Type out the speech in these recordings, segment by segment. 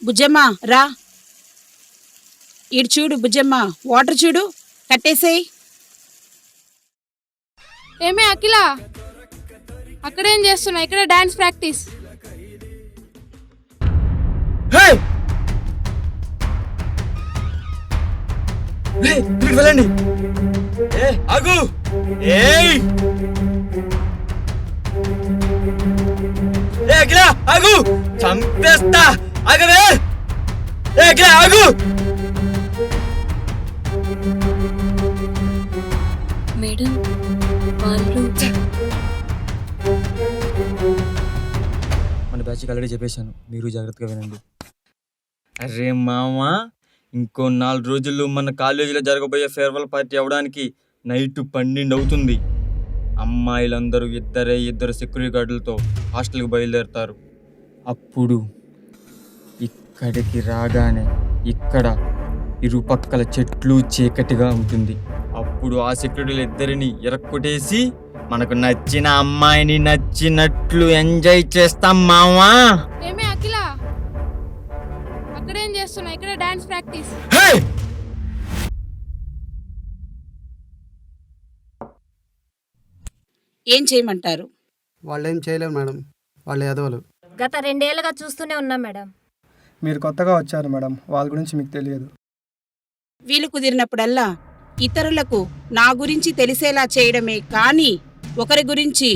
బుజ్జమ్మ రా, ఇటు చూడు బుజ్జమ్మ, వాటర్ చూడు, కట్టేసేయ్. ఏమే అఖిల, అక్కడేం చేస్తున్నావు? ఇక్కడ డాన్స్ ప్రాక్టీస్. వెళ్ళండి. ఆగు. అఖిల ఆగు, చంపేస్తా. ఆగవే. అఖిల ఆగు. మేడం వాళ్ళు మన బ్యాచ్కి ఆల్రెడీ చెప్పేశాను, మీరు జాగ్రత్తగా వినండి. అరే మామా, ఇంకో 4 రోజుల్లో మన కాలేజీలో జరగబోయే ఫేర్వెల్ పార్టీ అవ్వడానికి నైట్ 12 అవుతుంది. అమ్మాయిలందరూ ఇద్దరు సెక్యూరిటీ గార్డులతో హాస్టల్కి బయలుదేరుతారు. అప్పుడు ఇక్కడికి రాగానే ఇక్కడ ఇరుపక్కల చెట్లు చీకటిగా ఉంటుంది. అప్పుడు ఆ సెక్యూరిటీలు ఇద్దరిని ఎరక్కొట్టేసి మనకు నచ్చిన అమ్మాయిని నచ్చినట్లు ఎంజాయ్ చేస్తాం మావా. ఏమే అఖిల, అక్కడేం చేస్తున్నావు? ఇక్కడ డాన్స్ ప్రాక్టీస్. ఏం చేయమంటారు? వాళ్ళేం చేయలేరు మేడం, వాళ్ళు ఎదవలు. గత 2 ఏళ్ళుగా చూస్తూనే ఉన్నాం మేడం. మీరు కొత్తగా వచ్చారు మేడం, వాళ్ళ గురించి మీకు తెలియదు. వీలు కుదిరినప్పుడల్లా ఇతరులకు నా గురించి తెలిసేలా చేయడమే కానీ ఒకరి గురించి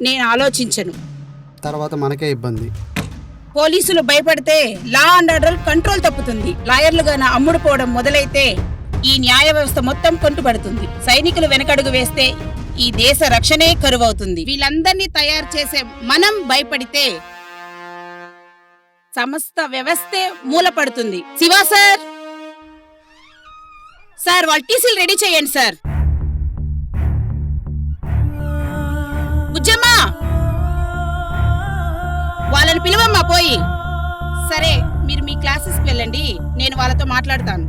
నేను ఆలోచించను. తర్వాత మనకే ఇబ్బంది. పోలీసులు భయపడితే లా అండ్ ఆర్డర్ కంట్రోల్ తప్పుతుంది. లాయర్లుగా నా అమ్ముడు పోవడం మొదలైతే ఈ న్యాయ వ్యవస్థ మొత్తం కొంటుపడుతుంది. సైనికులు వెనకడుగు వేస్తే ఈ దేశ రక్షణే కరువవుతుంది. వీళ్ళందరినీ తయారు చేసే మనం భయపడితే సమస్త వ్యవస్థే మూలపడుతుంది. శివా సార్, సార్ వాళ్ళ టీసీలు రెడీ చేయండి సార్. బుజ్జమ్మా, వాళ్ళని పిలువమ్మా పోయి. సరే, మీరు మీ క్లాసెస్కి వెళ్ళండి, నేను వాళ్ళతో మాట్లాడతాను.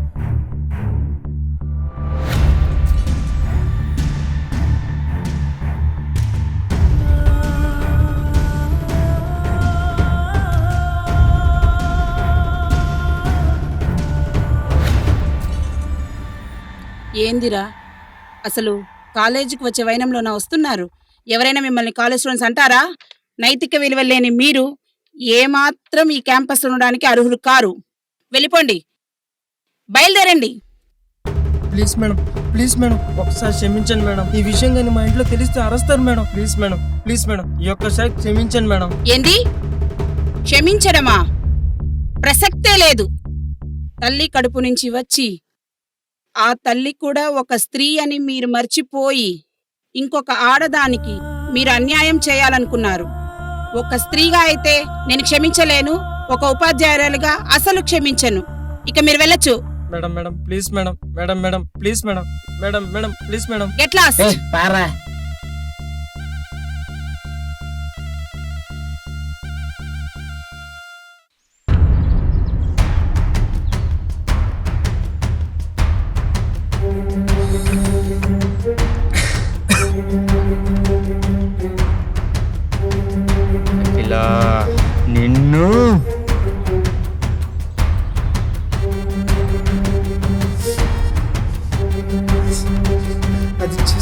ఏందిరా, అసలు కాలేజీకి వచ్చే వైనంలోనా వస్తున్నారు? ఎవరైనా మిమ్మల్ని కాలేజ్ స్టూడెంట్స్ అంటారా? నైతిక విలువలు లేని మీరు ఏమాత్రం ఈ క్యాంపస్ ఉండడానికి అర్హులు కారు. వెళ్ళిపోండి, బయలుదేరండి. ప్లీజ్ మేడం, ప్లీజ్ మేడం, ఒకసారి క్షమించండి మేడం. ఈ విషయం కానీ మా ఇంట్లో తెలిస్తే అరుస్తారు madam. Please madam, please madam, ఈ ఒక్కసారి క్షమించండి మేడం. ఏంది క్షమించడమా? ప్రసక్తే లేదు. తల్లి కడుపు నుంచి వచ్చి ఆ తల్లి కూడా ఒక స్త్రీ అని మీరు మర్చిపోయి ఇంకొక ఆడదానికి మీరు అన్యాయం చేయాలనుకున్నారు. ఒక స్త్రీగా అయితే నేను క్షమించలేను, ఒక ఉపాధ్యాయురాలుగా అసలు క్షమించను. ఇక మీరు వెళ్ళొచ్చు. Madam madam please madam, madam madam please madam, madam madam please madam. Get lost.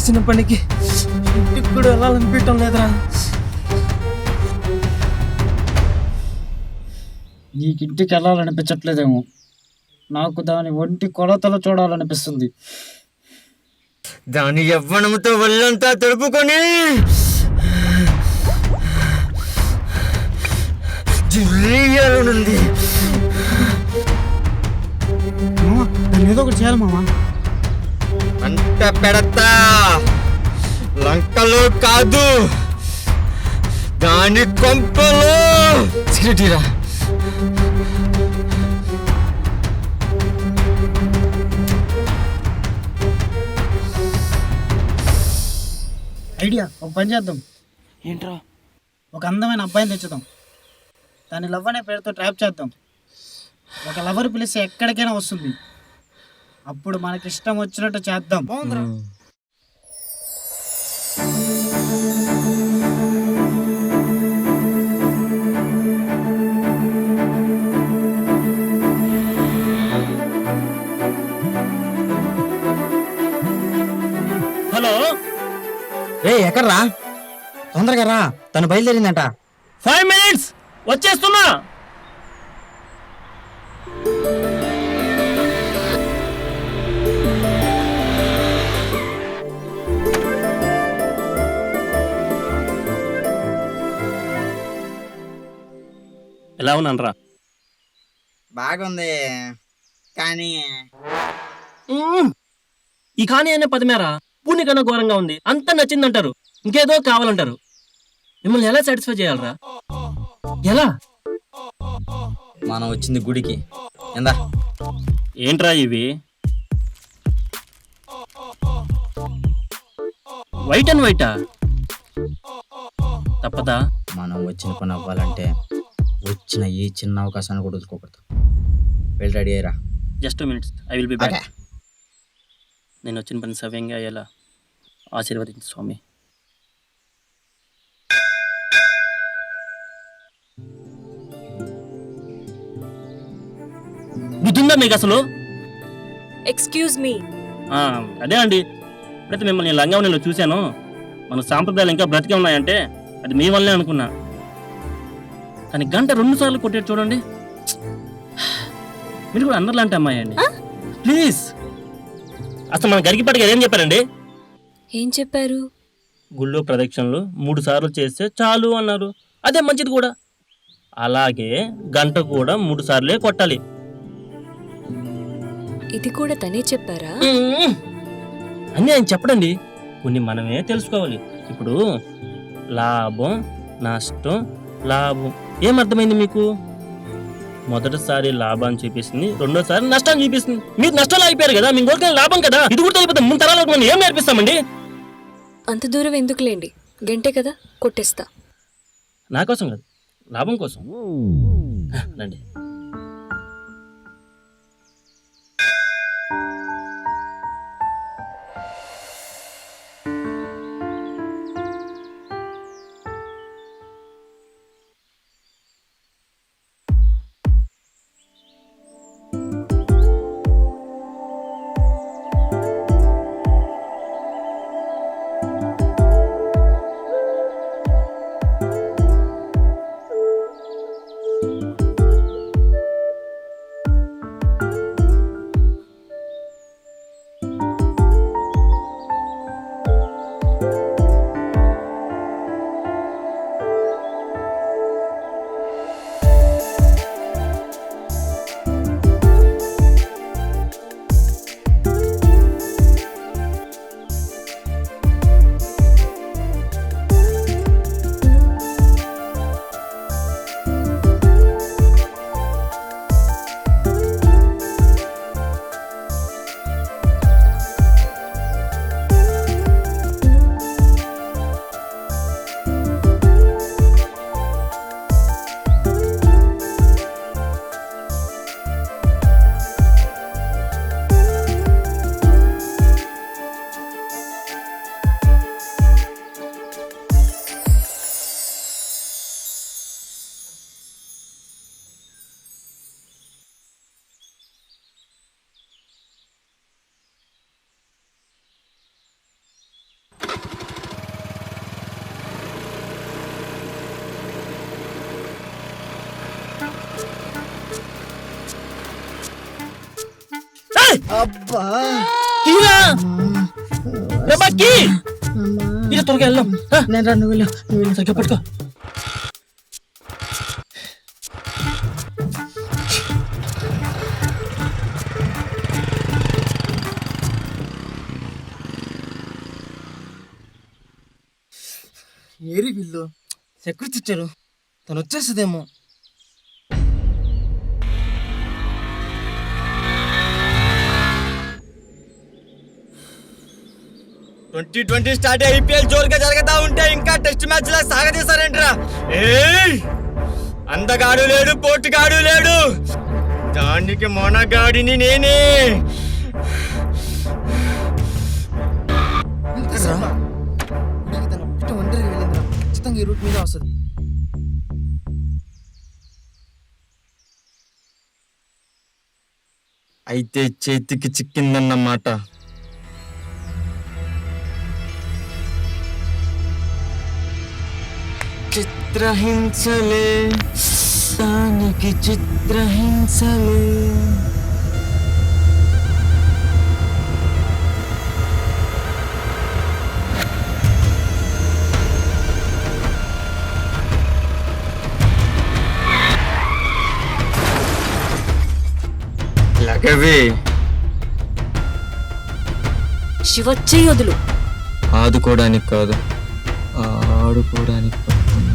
చేసిన పనికి ఇంటికి కూడా వెళ్ళాలనిపించడం లేదురా. నీకు ఇంటికి వెళ్ళాలనిపించట్లేదేమో, నాకు దాని ఒంటి కొలతలు చూడాలనిపిస్తుంది. దాని యవ్వనంతో ఒళ్ళంతా తడుపుకొని జిల్లియాలనుంది. దాన్ని ఏదో ఒకటి చేయాలి మామ. అంట పెడతా, లంకలో కాదు దాని కొంపలో. సిగరెటీరా. ఐడియా, ఒక పని చేద్దాం. ఏంట్రా? ఒక అందమైన అబ్బాయిని తెచ్చుదాం, దాన్ని లవ్ అనే పేరుతో ట్రాప్ చేద్దాం. ఒక లవర్ పిలిస్తే ఎక్కడికైనా వస్తుంది, అప్పుడు మనకి ఇష్టం వచ్చినట్టు చేద్దాం. హలో, ఎక్కడ్రా? తొందరగా రా, తను బయలుదేరిందంట. 5 minutes వచ్చేస్తున్నా. ఎలా ఉన్నానరా? బాగుంది, కానీ ఈ కానీ అనే పదమేరా పూని కన్నా ఘోరంగా ఉంది. అంతా నచ్చిందంటారు, ఇంకేదో కావాలంటారు. మిమ్మల్ని ఎలా సాటిస్ఫై చేయాలరా? ఎలా? మనం వచ్చింది గుడికి. ఎందా ఏంట్రా ఇవి? వైట్ అండ్ వైటా? తప్పదా? మనం వచ్చిన పని అవ్వాలంటే వచ్చిన ఈ చిన్న అవకాశాన్ని కూడా వదులుకోకూడదు. వెళ్ళి రెడీ అయ్యారా? Just minutes, I will be back. నేను వచ్చిన పని సవ్యంగా అయ్యేలా ఆశీర్వదించు స్వామి. బుద్ధుందా మీకు అసలు? Excuse me. అదే అండి, ఇప్పుడైతే మిమ్మల్ని లంగావనిలో చూశాను. మన సాంప్రదాయాలు ఇంకా బ్రతికే ఉన్నాయంటే అది మీ వల్లే అనుకున్నా. కానీ గంట 2 సార్లు కొట్టేది చూడండి. మీరు కూడా అందరిలాంటి అమ్మాయి అండి, ప్లీజ్. అసలు మన గరికిపాటి గారు ఏం చెప్పారండి? ఏం చెప్పారు? గుళ్ళో ప్రదక్షిణలు 3 సార్లు చేస్తే చాలు అన్నారు. అదే మంచిది కూడా. అలాగే గంట కూడా 3 సార్లే కొట్టాలి. ఇది కూడా తనే చెప్పారా? అని ఆయన చెప్పడండి, కొన్ని మనమే తెలుసుకోవాలి. ఇప్పుడు లాభం, నష్టం, లాభం ఏమర్థమైంది మీకు? మొదటిసారి లాభాన్ని చూపిస్తుంది, రెండోసారి నష్టాన్ని చూపిస్తుంది. మీరు నష్టాలు అయిపోయారు కదా, మీ కోరిక లాభం కదా. ఇది కూడా తెలిపోతే ముందు తరాలకు మనం ఏం నేర్పిస్తామండి? అంత దూరం ఎందుకులేండి, గంటే కదా, కొట్టేస్తా. నా కోసం కాదు, లాభం కోసం రండి. అబ్బా కీరా రేపకి ఇక త్వరగా వెళ్దాం. నేను రా, నువ్వు వెళ్ళు, నువ్వు వెళ్ళు. సరిగ్గా పట్టుకో. ఏరి వీళ్ళు సెక్యూరిటీ ఇచ్చారు, తను వచ్చేస్తుందేమో. ట్వంటీ స్టార్ట్ ఐపీఎల్ జోరుగా జరుగుతా ఉంటే ఇంకా టెస్ట్ మ్యాచ్ లా సాగదీశారేంట్రా? ఏయ్, అందగాడు లేడు, పోటుగాడు లేడు, దానికి మొనగాడిని నేనే. ఒంటరి వెళ్ళిందిరా, ఖచ్చితంగా ఈ రూట్ మీద వస్తుంది. అయితే చేతికి చిక్కిందన్నమాట. చిత్రహింసలే, దానికి చిత్రహింసలే. లగవే, శివ చెయ్యొదులు. ఆదుకోవడానికి కాదు, ఆడుకోవడానికి పట్టుకున్నా.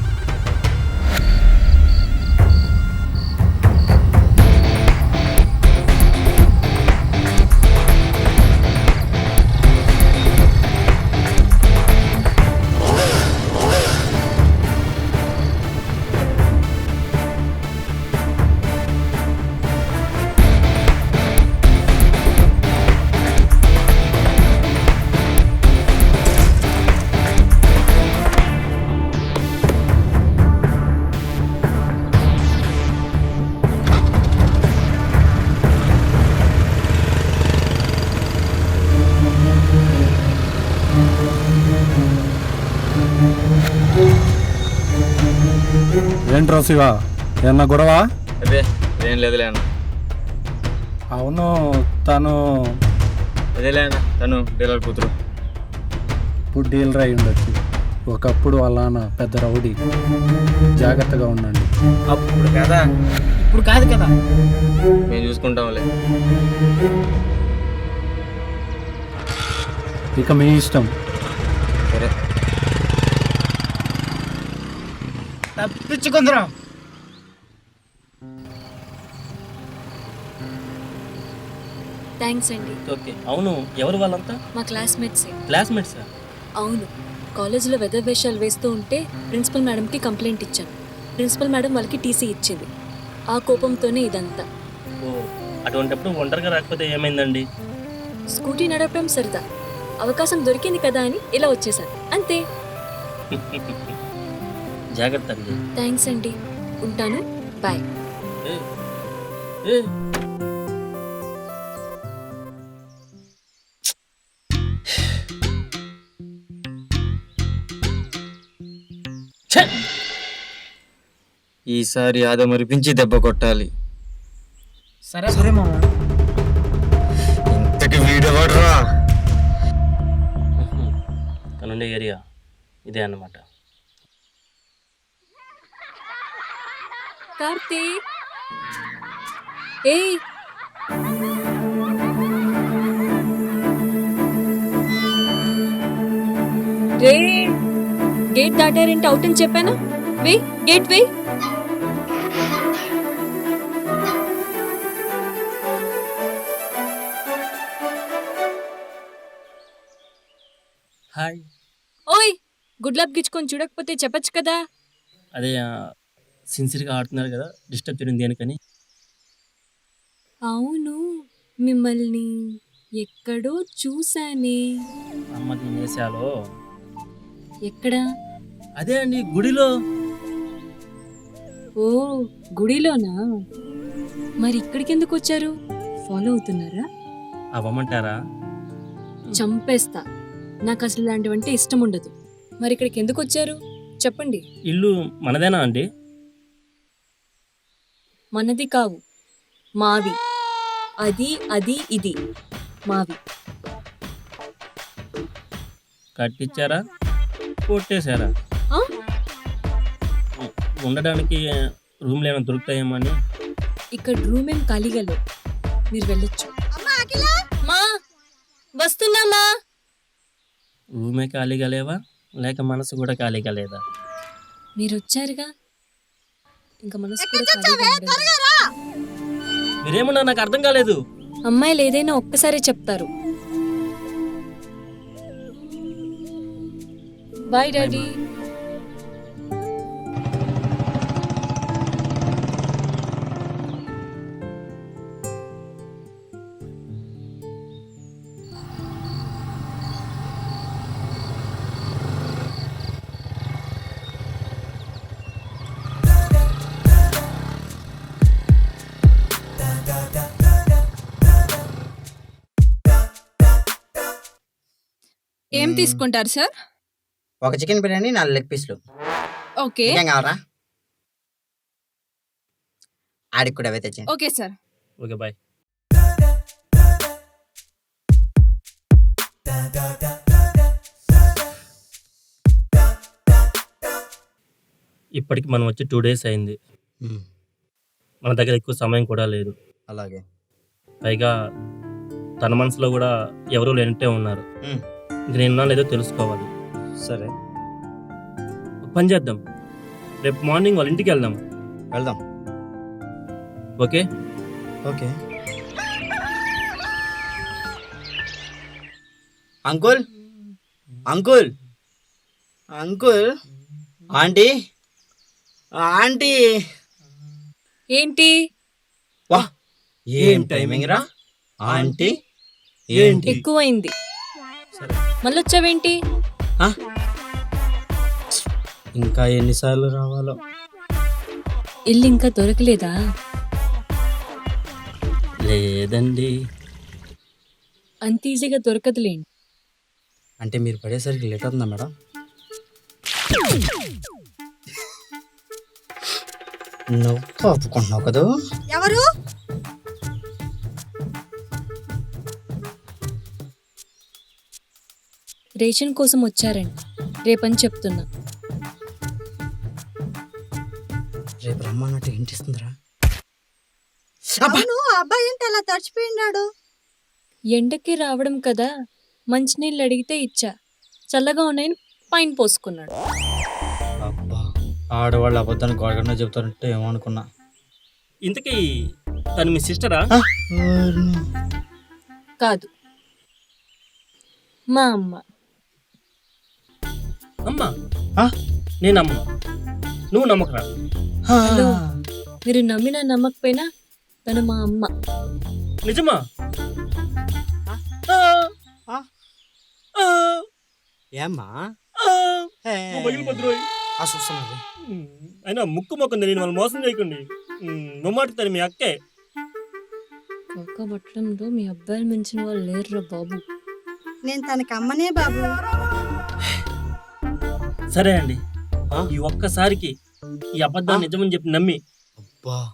ఏంట్రా శివ, ఏమన్నా గొడవ? అదే ఏం లేదులే అన్న. అవును, తను అదేలే అన్న, తను డీలర్ కూతురు. ఇప్పుడు డీలర్ అయి ఉండొచ్చు. ఒకప్పుడు వాళ్ళ నాన్న పెద్ద రౌడీ. జాగ్రత్తగా ఉండండి. అప్పుడు కదా, ఇప్పుడు కాదు కదా. మేము చూసుకుంటాంలే. ఇక మీ ఇష్టం. సరే, తప్పించుకుందరా. థ్యాంక్స్ అండి. ఓకే. అవును, ఎవరు వాళ్ళంతా? మా క్లాస్మేట్సే. క్లాస్మేట్సా? అవును, కాలేజీలో వెదర్ వేషాలు వేస్తూ ఉంటే ప్రిన్సిపల్ మేడంకి కంప్లైంట్ ఇచ్చాను. ప్రిన్సిపల్ మేడం వాళ్ళకి టీసీ ఇచ్చింది. ఆ కోపంతోనే ఇదంతా. ఓ, అటువంటిప్పుడు ఒంటరిగా రాకపోతే ఏమైందండి? స్కూటీ నడపడం సరదా, అవకాశం దొరికింది కదా అని ఇలా వచ్చేసాను, అంతే. జాగ్రత్త అండి. థ్యాంక్స్ అండి, ఉంటాను, బాయ్. ఏ, ఏ. ఛే! ఈసారి ఆదమరిపించి దెబ్బ కొట్టాలి. సరే సరే మామ. ఇంతకి వీడెవడ్రా? తనుండే ఏరియా ఇదే అన్నమాట. కార్తీక్, ఏయ్, రే, గేట్ దాటారేంటి? అవుట్ అని చెప్పాను. వే, గేట్ వే. హాయ్. ఓయ్, గుడ్ లక్ గిచ్చుకొని చూడకపోతే చెప్పచ్చు కదా. అదే సిన్సియర్గా ఆడుతున్నారు కదా, డిస్టర్బ్ చేయడం దేనికని. అవును, మిమ్మల్ని ఎక్కడో చూసానే. అమ్మది నేసాలో. ఎక్కడా? అదే అండి, గుడిలో. ఓ, గుడిలోనా? మరి ఇక్కడికి ఎందుకు వచ్చారు? ఫాలో అవుతున్నారా? అవ్వమంటారా? చంపేస్తా. నాకు అసలు ఇలాంటివంటే ఇష్టం ఉండదు. మరి ఇక్కడికి ఎందుకు వచ్చారు చెప్పండి. ఇల్లు మనదేనా అండి? మనది కావు, మాది. అది ఇది మావి. కట్టించారా కొట్టేశారా? ఆ? ఉండడానికి రూమ్లు ఏమైనా దొరుకుతాయేమో అని. ఇక్కడ రూమ్ ఏం ఖాళీగా లేవు, మీరు వెళ్ళొచ్చు. మా వస్తున్నామా? రూమే ఖాళీగా లేవా లేక మనసు కూడా ఖాళీగా లేదా? మీరు వచ్చారుగా, ఇంకా మనసు కూడా ఖాళీగా ఉండదు. మీరేమన్నా నాకు అర్థం కాలేదు. అమ్మాయిలు ఏదైనా ఒక్కసారి చెప్తారు. Bye daddy. ఏం తీసుకుంటారు సార్? ఒక చికెన్ బిర్యానీ 4 లెగ్ పీస్లు. ఓకే ఇంకేం కావాలా? ఆడికి కూడా అవే తెచ్చి. Okay sir. Okay bye. ఇప్పటికి మనం వచ్చి 2 days అయింది. మన దగ్గర ఎక్కువ సమయం కూడా లేదు. అలాగే. పైగా తన మనసులో కూడా ఎవరూ లేనట్టే ఉన్నారు. ఇంక నేను లేదో తెలుసుకోవాలి. సరే ఒక పని చేద్దాం, రేపు మార్నింగ్ వాళ్ళ ఇంటికి వెళ్దాం. వెళ్దాం. Okay okay. Uncle uncle uncle aunty aunty. ఏంటి? వా ఏం టైమింగ్ రా ఆంటీ. ఏంటి ఎక్కువైంది. మళ్ళీ వచ్చావేంటి? ఇంకా ఎన్నిసార్లు రావాలో. ఇల్లు ఇంకా దొరకలేదా? లేదండి. అంత ఈజీగా దొరకదులేండి. అంటే మీరు పడేసరికి లేట్ అవుతుందా మేడం? నువ్వు కాపుకుంటున్నావు కదా. ఎవరు? రేషన్ కోసం వచ్చారండి, రేపని చెప్తున్నా. రేపు రమ్మన్నట్టు ఇంటిస్తుందిరా. అవును, ఆ అబ్బాయి ఏంటి అలా తడిచిపోయినాడు? ఎండకి రావడం కదా, మంచినీళ్ళు అడిగితే ఇచ్చా, చల్లగా ఉన్నాయని పైన పోసుకున్నాడు. అబ్బా, ఆడవాళ్ళు అబద్ధాన్ని గొడగన్నా చెప్తారంటే ఏమనుకున్నా. ఇంతకీ తను మీ సిస్టరా? కాదు, మా అమ్మ. అమ్మా? నేను అమ్మ, నువ్వు నమ్మకరా? హలో, మీరు నమ్మినా నమ్మకపోయినా తను మా అమ్మ. నిజమా? ఏమ్మా చూస్తున్నారు. అయినా ముక్కు మొక్కంది, నేను వాళ్ళు మోసం చేయకండి. నువ్వు తను మీ అక్కే. ఒక్క పట్టణంలో మీ అబ్బాయిలు మించిన వాళ్ళు లేరురా బాబు. నేను తనకి అమ్మనే బాబు. సరే అండి, ఈ ఒక్కసారికి ఈ అబద్ధాన్ని నిజమని చెప్పి నమ్మి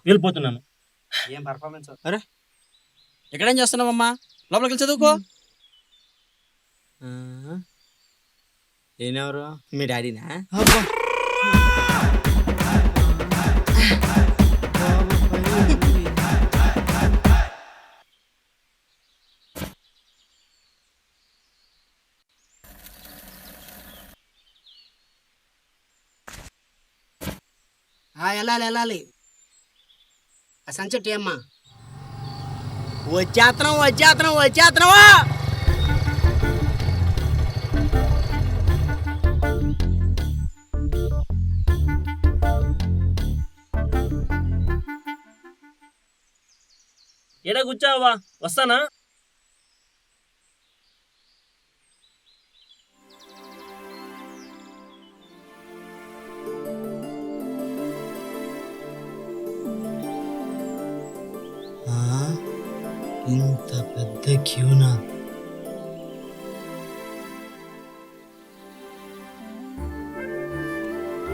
వెళ్ళిపోతున్నాను. ఏం పర్ఫార్మెన్స్. అరే ఎక్కడేం చేస్తున్నావమ్మా? లోపలికి వెళ్ళి చదువుకో. ఈయనెవరు? మీ డాడీనా? వెళ్ళాలి. ఆ సంచెట్టి అమ్మా, వచ్చేస్తున్నావా? ఎడా కూర్చోవా, వస్తానా? ఇంత పెద్ద క్యూనా?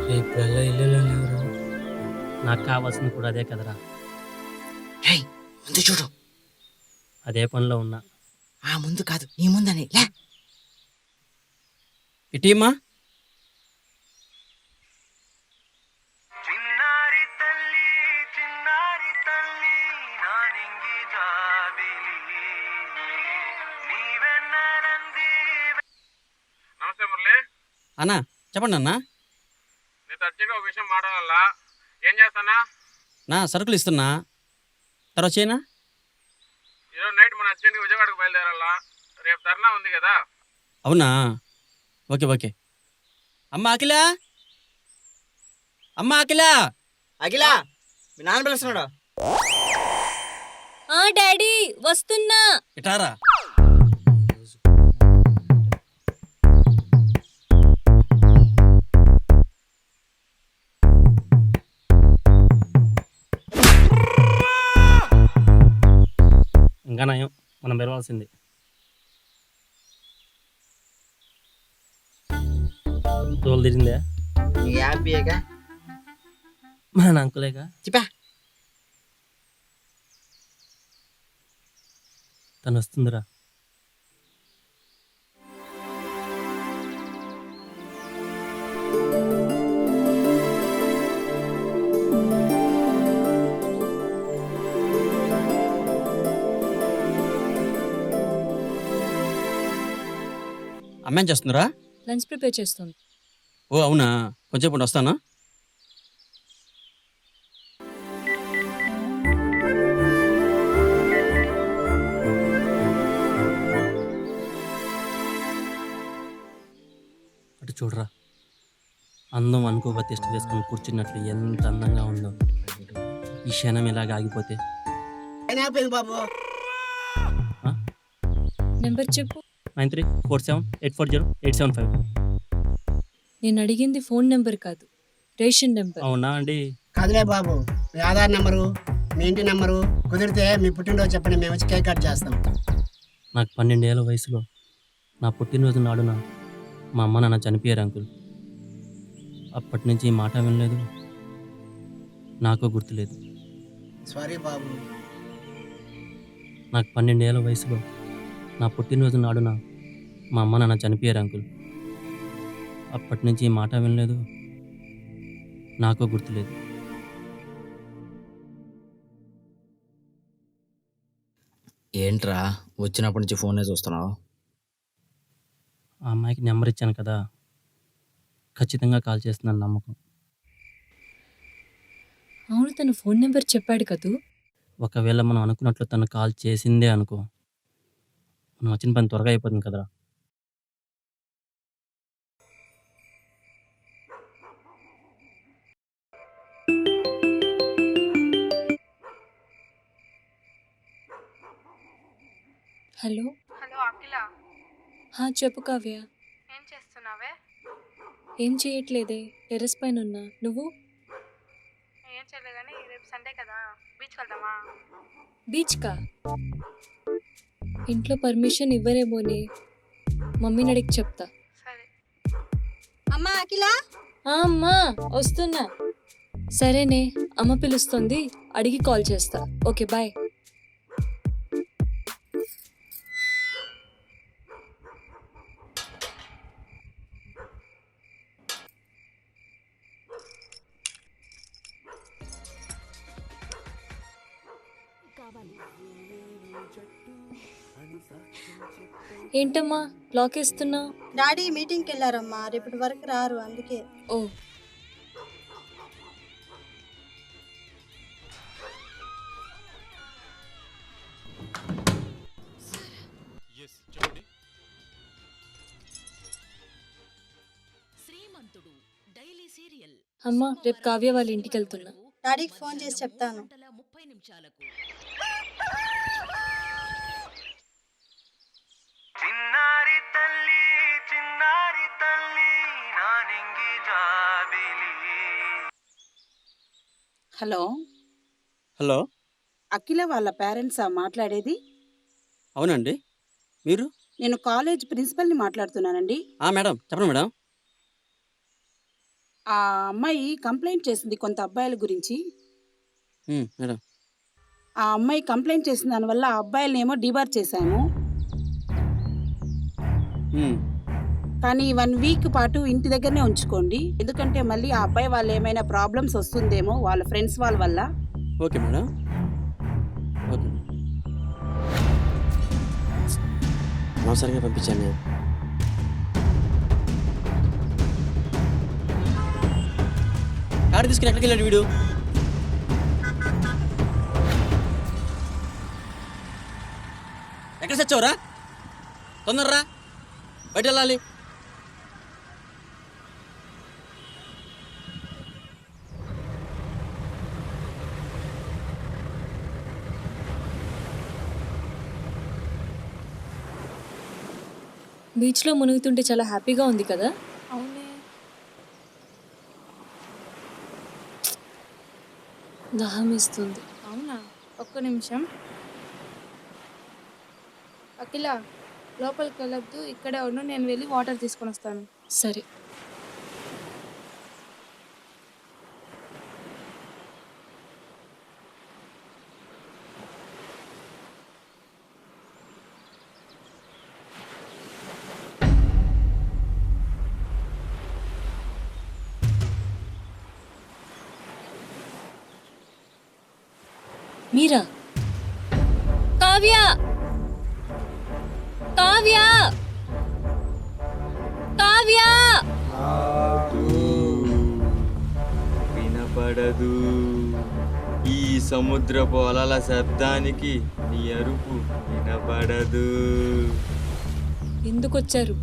రేపు ఎలా ఇల్లు. నాకు కావాల్సింది కూడా అదే కదరా. ముందు చూడు. అదే పనిలో ఉన్నా. ఆ ముందు కాదు ఈ ముందని లే. ఇటీమా నమస్తే మురళి. అన్నా చెప్పండి అన్నా. నీతో అర్జెంట్గా ఒక విషయం మాట్లాడాలా. ఏం చేస్తానా? నా సరుకులు ఇస్తున్నా, తర్వాత చేయనా? ఈరోజు నైట్ మన అర్జెంట్గా విజయవాడకు బయలుదేరాలా. రేపు ధర్నా ఉంది కదా. అవునా, ఓకే ఓకే. అమ్మ అఖిల, అమ్మ అఖిల. అఖిల మీ నాన్న పిలుస్తున్నాడు. డాడీ వస్తున్నా. ఇటారా. ఇంకా నయం, మనం పిలవాల్సింది. తోలు తిరిగిందే నీ హ్యాపీగా మన అంకులేగా. చెప్పా. తను వస్తుందిరా. అమ్మ ఏం చేస్తుందిరా? లంచ్ ప్రిపేర్ చేస్తుంది. ఓ అవునా, కొంచెం ఇప్పుడు వస్తానా. అటు చూడరా, అందం అనుకో టెస్ట్ వేసుకొని కూర్చున్నట్లు ఎంత అందంగా ఉందో. ఈ క్షణం ఇలాగ ఆగిపోతే. బాబు నెంబర్ చెప్పు. 9347840875. నేను అడిగింది ఫోన్ నెంబర్ కాదు, రేషన్ నెంబర్. అవునా అండి? కాదులే బాబు, మీ ఆధార్ నెంబరు, మీ ఇంటి నెంబరు, కుదిరితే మీ పుట్టినరోజు చెప్పండి, మేము వచ్చి కేక్ కట్ చేస్తాం. నాకు 12 ఏళ్ళ వయసులో నా పుట్టినరోజు నాడున మా అమ్మ నాన్న చనిపోయారు అంకుల్. అప్పటి నుంచి ఈ మాట వినలేదు, నాకు గుర్తులేదు. సారీ బాబు. నాకు 12 ఏళ్ళ వయసులో నా పుట్టినరోజు నాడున మా అమ్మ నాన్న చనిపోయారు అంకుల్. అప్పటి నుంచి ఈ మాట వినలేదు, నాకు గుర్తులేదు. ఏంట్రా వచ్చినప్పటి నుంచి ఫోనే చూస్తున్నావు? ఆ అమ్మాయికి నెంబర్ ఇచ్చాను కదా, ఖచ్చితంగా కాల్ చేస్తుందని నమ్మకం. అవును, తను ఫోన్ నెంబర్ చెప్పాడు కదూ. ఒకవేళ మనం అనుకున్నట్లు తను కాల్ చేసిందే అనుకో, మనం వచ్చిన పని త్వరగా అయిపోతుంది కదరా. హలో. హలో అఖిల, చెప్పు కావ్య. ఏం చేస్తున్నావే? ఏం చేయట్లేదే, టెర్రస్ పైన ఉన్నా. నువ్వు? ఏం చేయలేదు కానీ రేపు సండే కదా, బీచ్కి వెళ్దామా? బీచ్కా? ఇంట్లో పర్మిషన్ ఇవ్వరేమోనే, మమ్మీని అడిగి చెప్తా. సరే. అమ్మా అఖిల, అమ్మా వస్తున్నా. సరేనే, అమ్మ పిలుస్తుంది, అడిగి కాల్ చేస్తా. Okay bye. ఏంటమ్మా లాక్ వేస్తున్నా? డాడీ మీటింగ్కి వెళ్ళారమ్మా, రేపటి వరకు రారు, అందుకే. ఓ, అమ్మా రేపు కావ్య వాళ్ళ ఇంటికి వెళ్తున్నా. డాడీకి ఫోన్ చేసి చెప్తాను. Hello, hello. అఖిల వాళ్ళ పేరెంట్సా మాట్లాడేది? అవునండి, మీరు? నేను కాలేజ్ ప్రిన్సిపల్ని మాట్లాడుతున్నానండి. మేడం చెప్పండి మేడం. ఆ అమ్మాయి కంప్లైంట్ చేసింది కొంత అబ్బాయిల గురించి. మేడం ఆ అమ్మాయి కంప్లైంట్ చేసిన దానివల్ల ఆ అబ్బాయిలనేమో డిబార్ చేశాము. కానీ 1 వీక్ పాటు ఇంటి దగ్గరనే ఉంచుకోండి. ఎందుకంటే మళ్ళీ ఆ అబ్బాయి వాళ్ళు ఏమైనా ప్రాబ్లమ్స్ వస్తుందేమో వాళ్ళ ఫ్రెండ్స్ వాళ్ళ వల్ల. Okay madam, okay. అనవసరంగా పంపించాను నేను. కారు తీసుకుని ఎక్కడికి వెళ్ళాడు వీడు? ఎక్కడ చచ్చావురా? తొందరరా, బయట వెళ్ళాలి. బీచ్లో మునుగుతుంటే చాలా హ్యాపీగా ఉంది కదా. అవునే. దాహం ఇస్తుంది. అవునా, ఒక్క నిమిషం. అఖిల, లోపలికి వెళ్ళొద్దు, ఇక్కడే ఉండు, నేను వెళ్ళి వాటర్ తీసుకొని వస్తాను. సరే. మీరా? కావ్య, కావ్య, కావ్య. వినపడదు. ఈ సముద్రపు అలల శబ్దానికి నీ అరుపు వినపడదు. ఎందుకు వచ్చారు?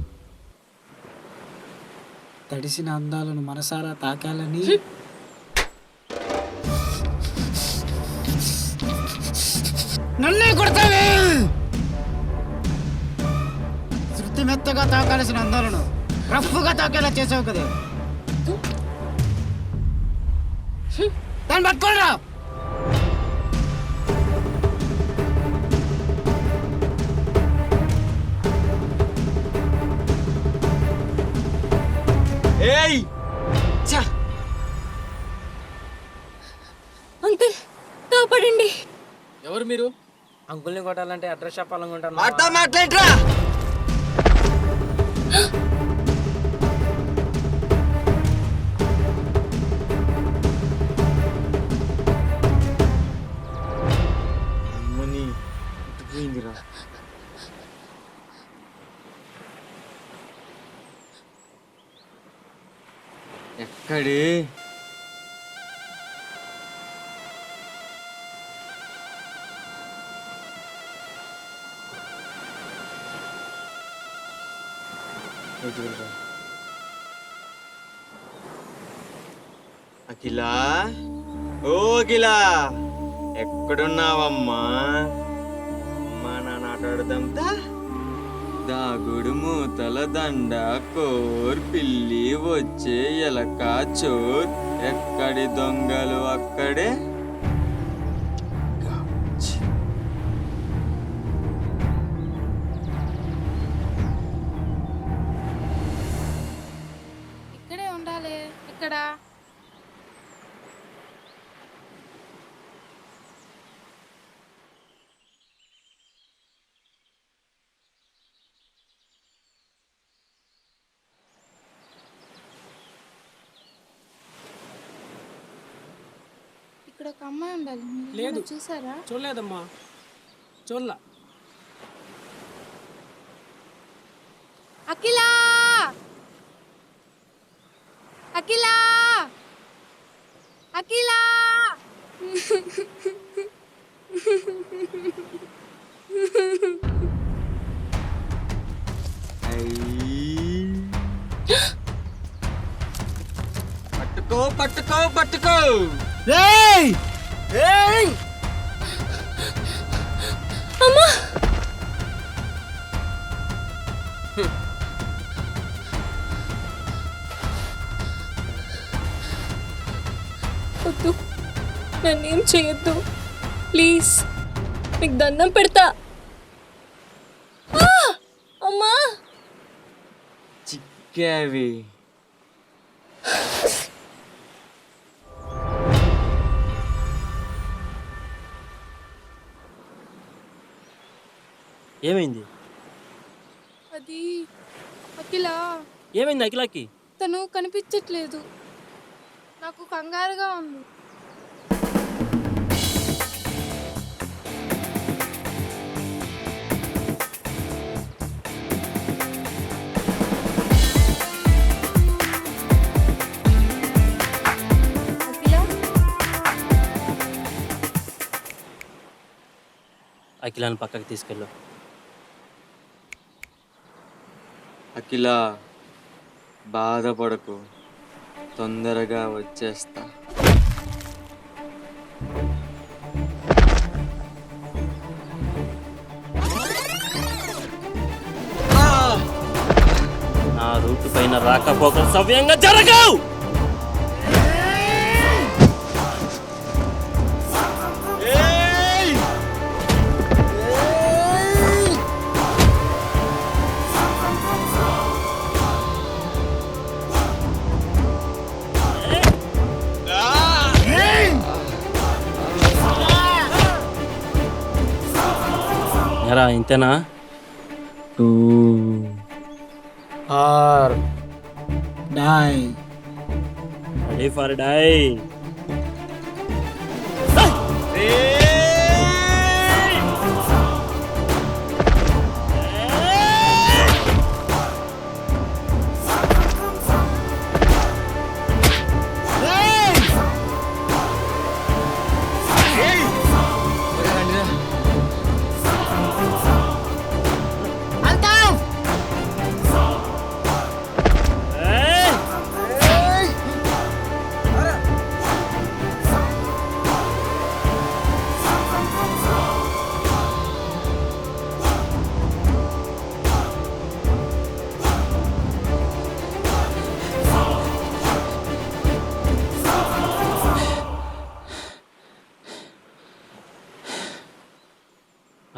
తడిసిన అందాలను మనసారా తాకాలని. నన్నే కొడతావే! శృతి మెత్తగా తాకాల్సిన అందాలను రఫ్గా తాకేలా చేసావు కదా. దాన్ని పట్టుకోరా. ఏయ్! ఛ! అంకుల్, కాపాడండి. ఎవరు మీరు? అంకుల్ని కొట్టాలంటే అడ్రస్ చెప్పాలనుకుంటాను. మాట్లాడరా. అమ్మని పోయిందిరా. ఎక్కడే? అఖిలా, ఓ అఖిలా, ఎక్కడున్నావమ్మా? అమ్మా నాన్న ఆటాడదాంతా. దాగుడు మూతల దండ కోర్ పిల్లి వచ్చే ఎలక చోర్. ఎక్కడి దొంగలు అక్కడే. ఇక్కడే ఉండాలి. ఇక్కడ ఇక్కడ ఒక అమ్మాయి ఉండాలి. మీరు లేదు. ఏమైనా చూసారా? చూడలేదమ్మా, చూడలా. అఖిల, అఖిల, అఖిల. పట్టుకో పట్టుకో పట్టుకో. ఏయ్! ఏయ్! అమ్మా, వద్దు, నన్నేం చేయొద్దు ప్లీజ్, మీకు దండం పెడతా. అమ్మా, చిక్కావి. ఏమైంది? అది అఖిల, ఏమైంది అఖిలకి? తను కనిపించట్లేదు. నాకు కంగారుగా ఉంది. అఖిల, అఖిలాని పక్కకి తీసుకెళ్ళు. అఖిల, బాధపడకు, తొందరగా వచ్చేస్తా. నా రూట్ పైన రాకపోకలు సవ్యంగా జరగవు. ఎరా ఇంతేనా? Or die. Ready for die.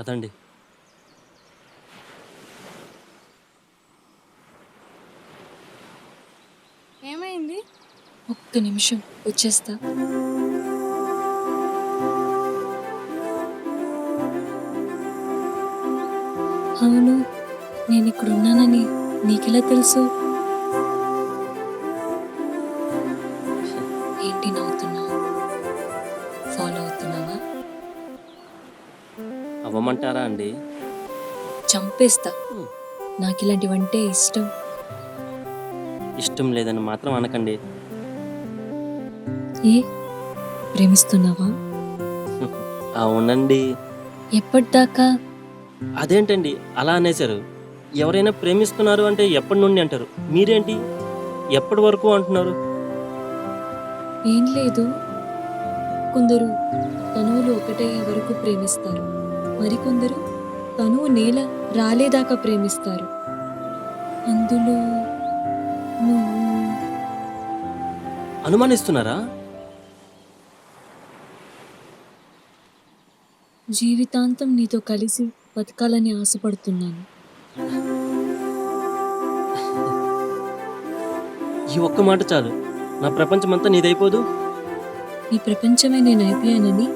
అదండి. ఏమైంది? ఒక్క నిమిషం వచ్చేస్తా. అవును, నేను ఇక్కడ ఉన్నానని నీకెలా తెలుసు? ఏంటి నవ్వుతున్నావు? ఫాలో అవుతున్నావా? అవ్వమంటారా అండి? చంపేస్తా. నాకు ఇలాంటివంటే ఇష్టం. ఇష్టం లేదని మాత్రం అనకండి. ఏ ప్రేమిస్తున్నావా? అవునండి. ఎప్పటిదాకా? అదేంటండి అలా అనేశారు? ఎవరైనా ప్రేమిస్తున్నారు అంటే ఎప్పటి నుండి అంటారు, మీరేంటి ఎప్పటి వరకు అంటున్నారు? ఏం లేదు, కొందరు తనువులు ఒకటయ్యే వరకు ప్రేమిస్తారు, మరికొందరు తనువు నేల రాలేదాకా ప్రేమిస్తారు. అందులో నువ్వు అనుమానిస్తున్నారా? జీవితాంతం నీతో కలిసి బతకాలని ఆశపడుతున్నాను. ఈ ఒక్క మాట చాలు, నా ప్రపంచమంతా నీదైపోదు? నీ ప్రపంచమే నేను అయిపోయానని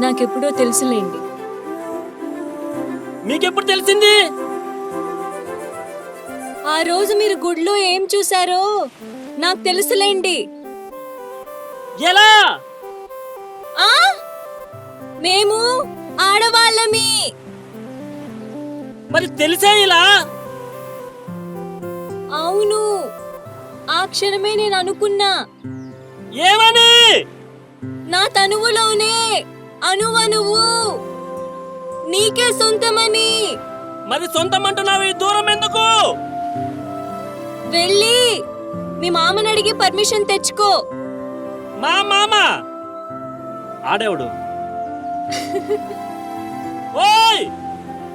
నాకెప్పుడో తెలుసులేండి. మీకెప్పుడు తెలిసింది? ఆ రోజు మీరు గుడిలో ఏం చూసారో నాకు తెలుసులేండి. ఎలా? ఆ మేము ఆడవాళ్ళమి. మరి తెలిసే ఇలా? అవును, ఆ క్షణమే నేను అనుకున్నా. ఏమని? నా తనువులోనే అణువణువు నీకే సొంతమని. మరి సొంతం అంటున్నావు, ఈ దూరం ఎందుకు? వెళ్ళి మీ మామని అడిగి పర్మిషన్ తెచ్చుకో. మా మామ ఆడేవుడు? ఓయ్,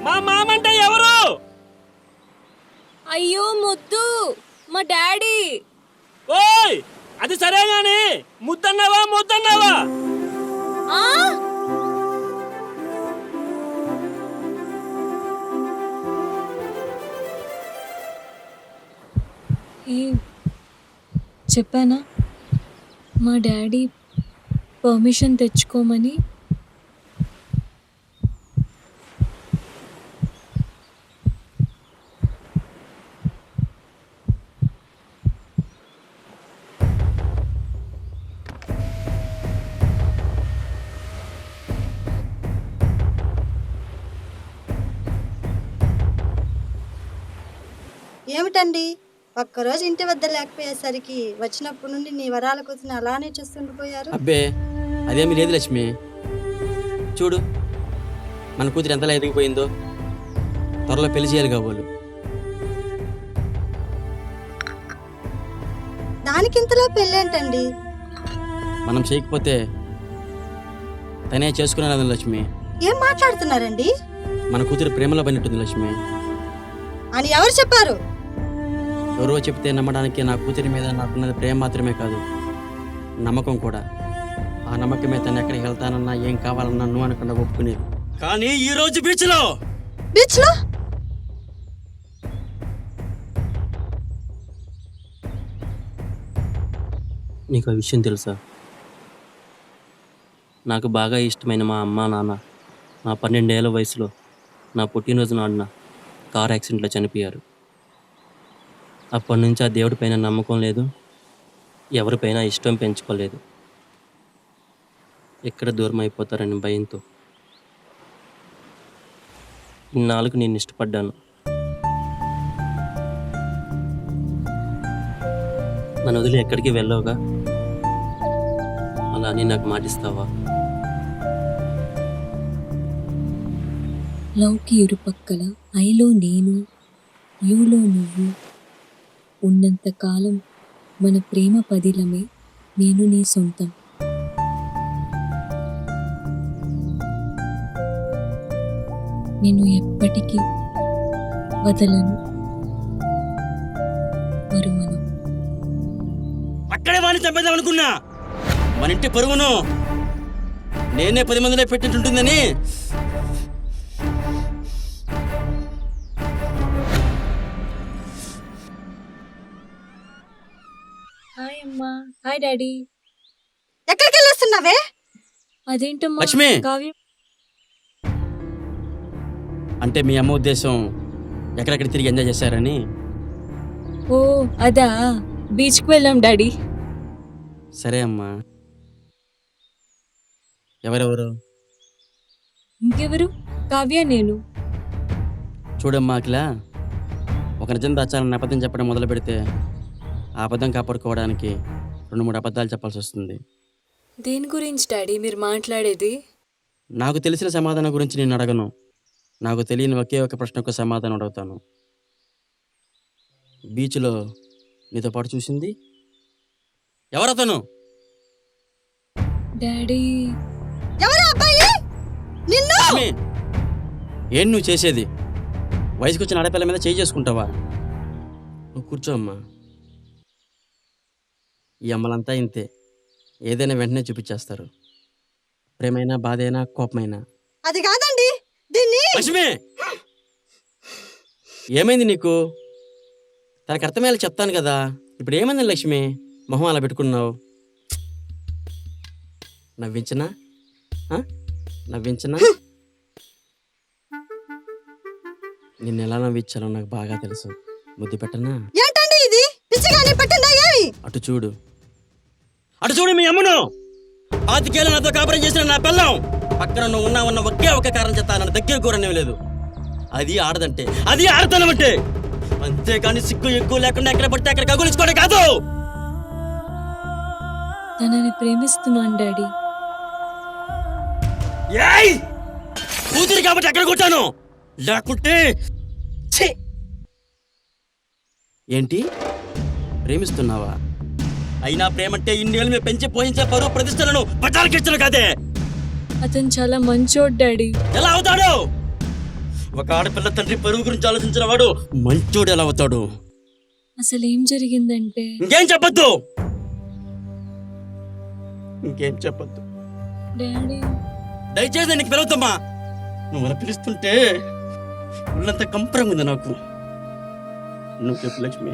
మా మామ అంటే ఎవరు? అయ్యో ముద్దు, మా డాడీ. ఓయ్, అది సరే గాని ముద్దన్నావా ముద్దన్నావా? ఆ చెప్పానా మా డాడీ పర్మిషన్ తెచ్చుకోమని? ఏమిటండి ఒక్కరోజు ఇంటి వద్ద లేకపోయేసరికి వచ్చినప్పటి నుండి నీ వరాల కోసం అలానే చూస్తుండిపోయారు. అబ్బే అదేమీ లేదు లక్ష్మి. చూడు మన కూతురు ఎంతలా ఎదిగిపోయిందో. త్వరలో పెళ్లి చేయాలి కాబోలు. దానికింతలో పెళ్ళేంటండి? మనం చేయకపోతే తనే చేసుకున్నాను లక్ష్మి. ఏం మాట్లాడుతున్నారండి మన కూతురు ప్రేమలో పడినట్టుంది లక్ష్మి. అని ఎవరు చెప్పారు? ఎవరో చెప్తే నమ్మడానికి నా కూతురి మీద నాకున్నది ప్రేమ మాత్రమే కాదు, నమ్మకం కూడా. ఆ నమ్మకమే తను ఎక్కడికి వెళ్తానన్నా ఏం కావాలన్నా నువ్వు అనకుండా ఒప్పుకునేది. కానీ ఈ రోజు బీచ్లో నీకు ఆ విషయం తెలుసా? నాకు బాగా ఇష్టమైన మా అమ్మ నాన్న నా 12 ఏళ్ల వయసులో నా పుట్టినరోజు నాడున కార్ యాక్సిడెంట్లో చనిపోయారు. అప్పటి నుంచి ఆ దేవుడి పైన నమ్మకం లేదు, ఎవరిపైన ఇష్టం పెంచుకోలేదు. ఎక్కడ దూరం అయిపోతారని భయంతో ఇన్నాళ్ళకు నేను ఇష్టపడ్డాను. నన్ను వదిలి ఎక్కడికి వెళ్ళవుగా, అలా అని నాకు మాటిస్తావా? లవ్కి ఇరుపక్కల ఐలో నేను, యూలో నువ్వు ఉన్నంతకాలం మన ప్రేమ పదిలమే నేను నీ సొంతం. నేను ఎప్పటికీ వదలను, మరువను. అక్కడే వాడిని చంపేద్దాం అనుకున్నా. మన ఇంటి పరుగును నేనే 10 మందిలో పెట్టింటుంటుందని. హాయ్ అమ్మా. Hi daddy. ఎక్కడికి వెళ్ళొస్తున్నావే? అదేంటమ్మా లక్ష్మి! కావ్య? అంటే మీ అమ్మ ఉద్దేశం ఎక్కడెక్కడ తిరిగి ఎంజాయ్ చేశారని. ఓ అదా, బీచ్కి వెళ్ళాం డాడీ. సరే అమ్మా. ఎవరెవరు? ఇంకెవరు? కావ్య, నేను. చూడమ్మా అఖిల, ఒక నిజం దాచాలని అబద్ధం చెప్పడం మొదలు పెడితే ఆ అబద్ధం కాపాడుకోవడానికి 2-3 అబద్ధాలు చెప్పాల్సి వస్తుంది. దేని గురించి డాడీ మీరు మాట్లాడేది? నాకు తెలిసిన సమాధానం గురించి నేను అడగను. నాకు తెలియని ఒకే ఒక ప్రశ్నకు సమాధానం అడుగుతాను. బీచ్లో నీతో పాటు చూసింది ఎవరతను? డాడీ ఎవరు అబ్బాయి? నిన్ను లక్ష్మి! ఏం నువ్వు చేసేది? వయసుకొచ్చిన ఆడపిల్ల మీద చేయి చేసుకుంటావా? నువ్వు కూర్చో అమ్మా. ఈ అమ్మలంతా ఇంతే, ఏదైనా వెంటనే చూపించేస్తారు. ప్రేమైనా, బాధైనా, కోపమైనా. అది కాదండి, దీన్ని లక్ష్మి! ఏమైంది నీకు? తనకు అర్థమయ్యేలా చెప్తాను కదా. ఇప్పుడు ఏమైంది లక్ష్మి? మొహం అలా పెట్టుకున్నావు. నవ్వించనా? నవ్వించనా? నిన్ను ఎలా నవ్వించాలో నాకు బాగా తెలుసు. ముద్దు పెట్టనా? ఏంటండి ఇది? పిచ్చిగానే పట్టిందా ఏమి? అటు చూడు, అటు చూడు మీ అమ్మను. 5 ఏళ్ళు నాతో కాపురం చేసిన నా పిల్లం పక్కన నువ్వు ఉన్న ఒకే ఒక కారణం చెప్తా నన్ను దగ్గర కూరనే లేదు. అది ఆడదంటే, అది ఆడతనం అంటే. అంతేకాని సిగ్గు ఎక్కువ లేకుండా ఎక్కడ పడితే అక్కడ కగులించుకోవడం కాదు. తనని ప్రేమిస్తున్నాను డాడీ. ఏయ్! కూతురు కాబట్టి అక్కడ కూర్చాను, లేకుంటే ఛీ! ఏంటి ప్రేమిస్తున్నావా? అయినా ప్రేమంటే ఇన్నేళ్ళు మేము పెంచి పోయించే పరువు ప్రతిష్టలను పట్టాలకిచ్చను కాదే. అతను చాలా మంచోడు డాడీ. ఎలా అవుతాడు? ఒక ఆడపిల్ల తండ్రి పరువు గురించి ఆలోచించిన వాడు మంచోడు ఎలా అవుతాడు? అసలు ఏం జరిగిందంటే ఇంకేం చెప్పొద్దు, ఇంకేం చెప్పొద్దు. డాడీ దయచేసి నీకు పిలువుతామా. నువ్వు అలా పిలుస్తుంటే ఉన్నంత కంపరంగా ఉంది నాకు. నువ్వు చెప్పు లక్ష్మి,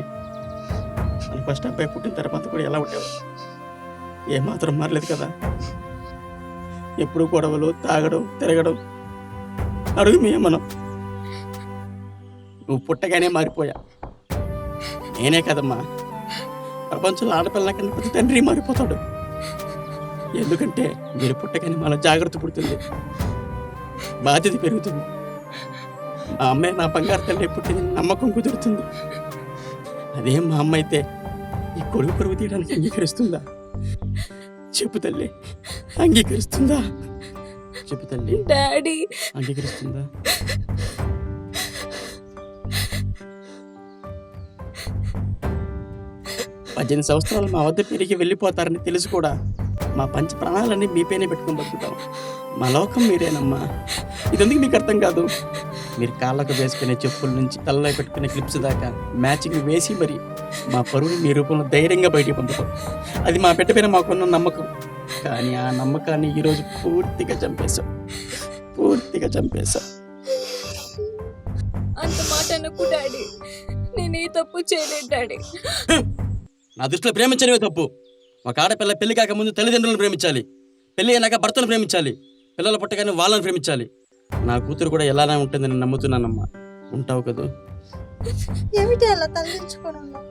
నువ్వు ఫస్ట్ అబ్బాయి పుట్టిన తర్వాత కూడా ఎలా ఉండేవు? ఏమాత్రం మారలేదు కదా. ఎప్పుడు గొడవలు, తాగడం, తిరగడం. అడుగు మీ మనం. నువ్వు పుట్టగానే మారిపోయా. నేనే కదమ్మా, ప్రపంచంలో ఆడపిల్ల కన్నా ప్రతి తండ్రి మారిపోతాడు. ఎందుకంటే మీరు పుట్టగానే మన జాగ్రత్త పుడుతుంది, బాధ్యత పెరుగుతుంది. మా అమ్మాయి నా బంగారు తల్లి పుట్టింది నమ్మకం కుదురుతుంది. అదేం మా అమ్మ అయితే ఈ కొడుకు పరువు తీయడానికి అంగీకరిస్తుందా? చెప్పు తల్లి, అంగీకరిస్తుందా? చెప్పు తల్లి, డాడీ అంగీకరిస్తుందా? పద్దెనిమిది సంవత్సరాలు మా వద్ద పెరిగి వెళ్ళిపోతారని తెలుసు కూడా మా పంచ ప్రాణాలన్నీ మీపైనే పెట్టుకుని బతుకుతాం. మా లోకం మీరేనమ్మా. ఇదెందుకు మీకు అర్థం కాదు? మీరు కాళ్ళకు వేసుకునే చెప్పుల నుంచి తలలో పెట్టుకునే క్లిప్స్ దాకా మ్యాచింగ్ వేసి మరి మా పరువుని మీ రూపంలో ధైర్యంగా బయటికి పంపుతాం. అది మా బిడ్డ పైన మాకున్న నమ్మకం. కానీ ఆ నమ్మకాన్ని ఈరోజు పూర్తిగా చంపేశాం. అంత మాట అనకు డాడీ. నేను ఏ తప్పు చేయలేదు డాడీ. నా దృష్టిలో ప్రేమించనివే తప్పు. ఒక ఆడపిల్ల పెళ్లి కాక ముందు తల్లిదండ్రులను ప్రేమించాలి, పెళ్లి అయినాక భర్తను ప్రేమించాలి, పిల్లలు పుట్టగానే వాళ్ళని ప్రేమించాలి. నా కూతురు కూడా ఎలానే ఉంటుందని నమ్ముతున్నానమ్మా. ఉంటావు కదా? ఏమిటి అలా తలదించుకొని ఉన్నావు?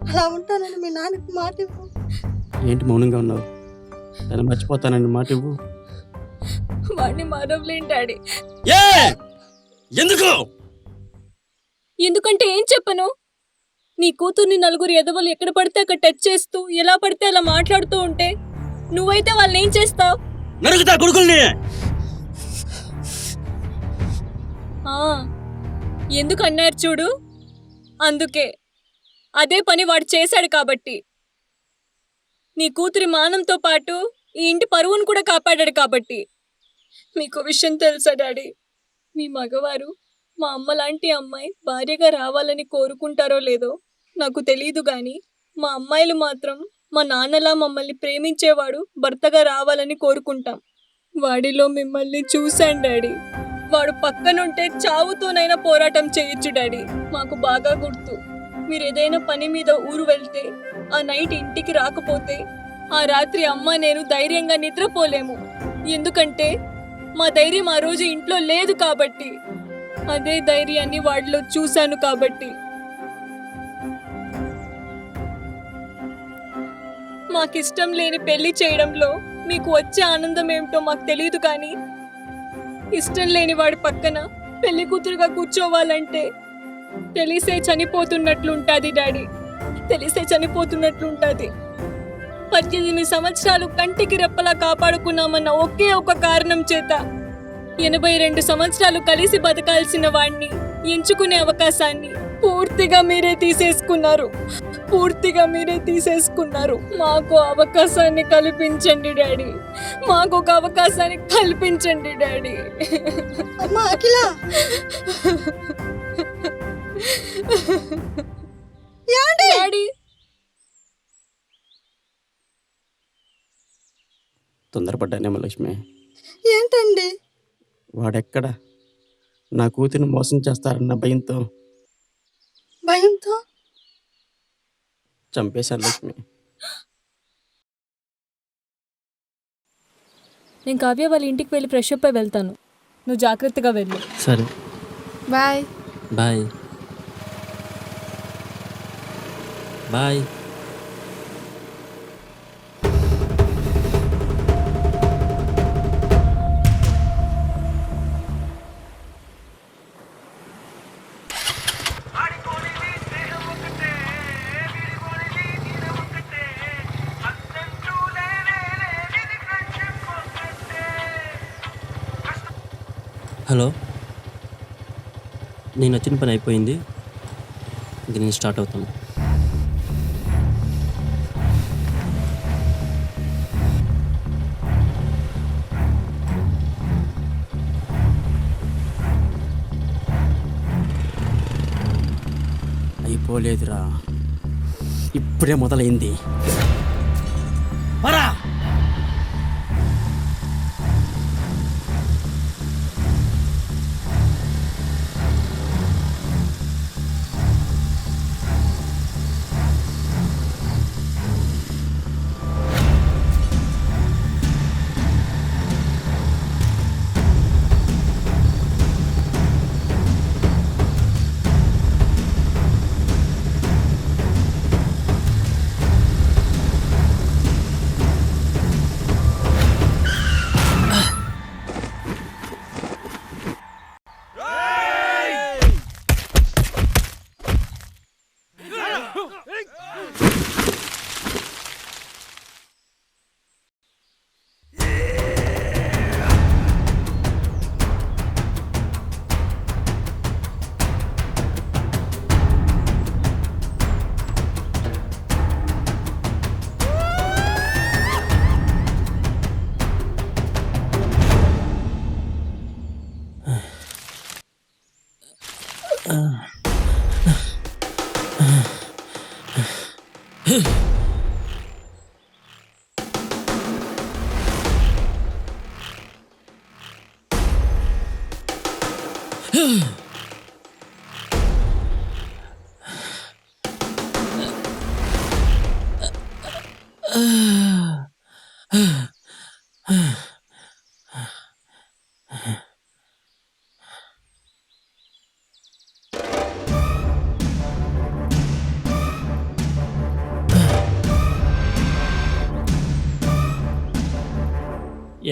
అలా ఉంటానని మీ నాన్నకి మాట ఇవ్వు. ఏంటి మౌనంగా ఉన్నావు? తను మర్చిపోతానని మాట ఇవ్వు. వాడిని మారవలేను డాడీ. ఎందుకు? ఎందుకంటే ఏం చెప్పను? నీ కూతుర్ని నలుగురు ఎదవలు ఎక్కడ పడితే అక్కడ టచ్ చేస్తూ ఎలా పడితే అలా మాట్లాడుతూ ఉంటే నువ్వైతే వాళ్ళని ఏం చేస్తావు? నరుగుతా కొడుకుల్ని. ఎందుకు అన్నారు చూడు, అందుకే. అదే పని వాడు చేశాడు కాబట్టి. నీ కూతురి మానంతో పాటు ఈ ఇంటి పరువును కూడా కాపాడాడు కాబట్టి. మీకు విషయం తెలుసా డాడీ? మీ మగవారు మా అమ్మ లాంటి అమ్మాయి భార్యగా రావాలని కోరుకుంటారో లేదో నాకు తెలీదు గాని మా అమ్మాయిలు మాత్రం మా నాన్నలా మమ్మల్ని ప్రేమించేవాడు భర్తగా రావాలని కోరుకుంటాం. వాడిలో మిమ్మల్ని చూశాను డాడీ. వాడు పక్కనుంటే చావుతోనైనా పోరాటం చేయొచ్చు డాడీ. మాకు బాగా గుర్తు. మీరు ఏదైనా పని మీద ఊరు వెళ్తే ఆ నైట్ ఇంటికి రాకపోతే ఆ రాత్రి అమ్మ నేను ధైర్యంగా నిద్రపోలేము. ఎందుకంటే మా ధైర్యం ఆ రోజు ఇంట్లో లేదు కాబట్టి. అదే ధైర్యాన్ని వాడిలో చూశాను కాబట్టి. మాకిష్టం లేని పెళ్లి చేయడంలో మీకు వచ్చే ఆనందం ఏమిటో మాకు తెలియదు కానీ ఇష్టం లేని వాడి పక్కన పెళ్లి కూతురుగా కూర్చోవాలంటే తెలిసే చనిపోతున్నట్లుంటుంది డాడీ. తెలిసే చనిపోతున్నట్లుంటుంది. 18 సంవత్సరాలు కంటికి రెప్పలా కాపాడుకున్నామన్న ఒకే ఒక కారణం చేత 82 సంవత్సరాలు కలిసి బతకాల్సిన వాణ్ణి ఎంచుకునే అవకాశాన్ని పూర్తిగా మీరే తీసేసుకున్నారు. మాకు అవకాశాన్ని కల్పించండి డాడీ. మాకు ఒక అవకాశాన్ని కల్పించండి డాడీ. అమ్మా అఖిల, డాడీ తొందరపడ్డానేమో లక్ష్మి. ఏంటండి? వాడెక్కడ నా కూతురిని మోసం చేస్తారన్న భయంతో చంపేశాను లక్ష్మి. నేను కావ్య వాళ్ళ ఇంటికి వెళ్ళి ఫ్రెష్ అప్ అయి వెళ్తాను. నువ్వు జాగ్రత్తగా వెళ్ళు. సరే, బాయ్. బాయ్. బాయ్. హలో, నేను వచ్చిన పని అయిపోయింది. ఇంక నేను స్టార్ట్ అవుతాను. అయిపోలేదురా, ఇప్పుడే మొదలైంది. పరా.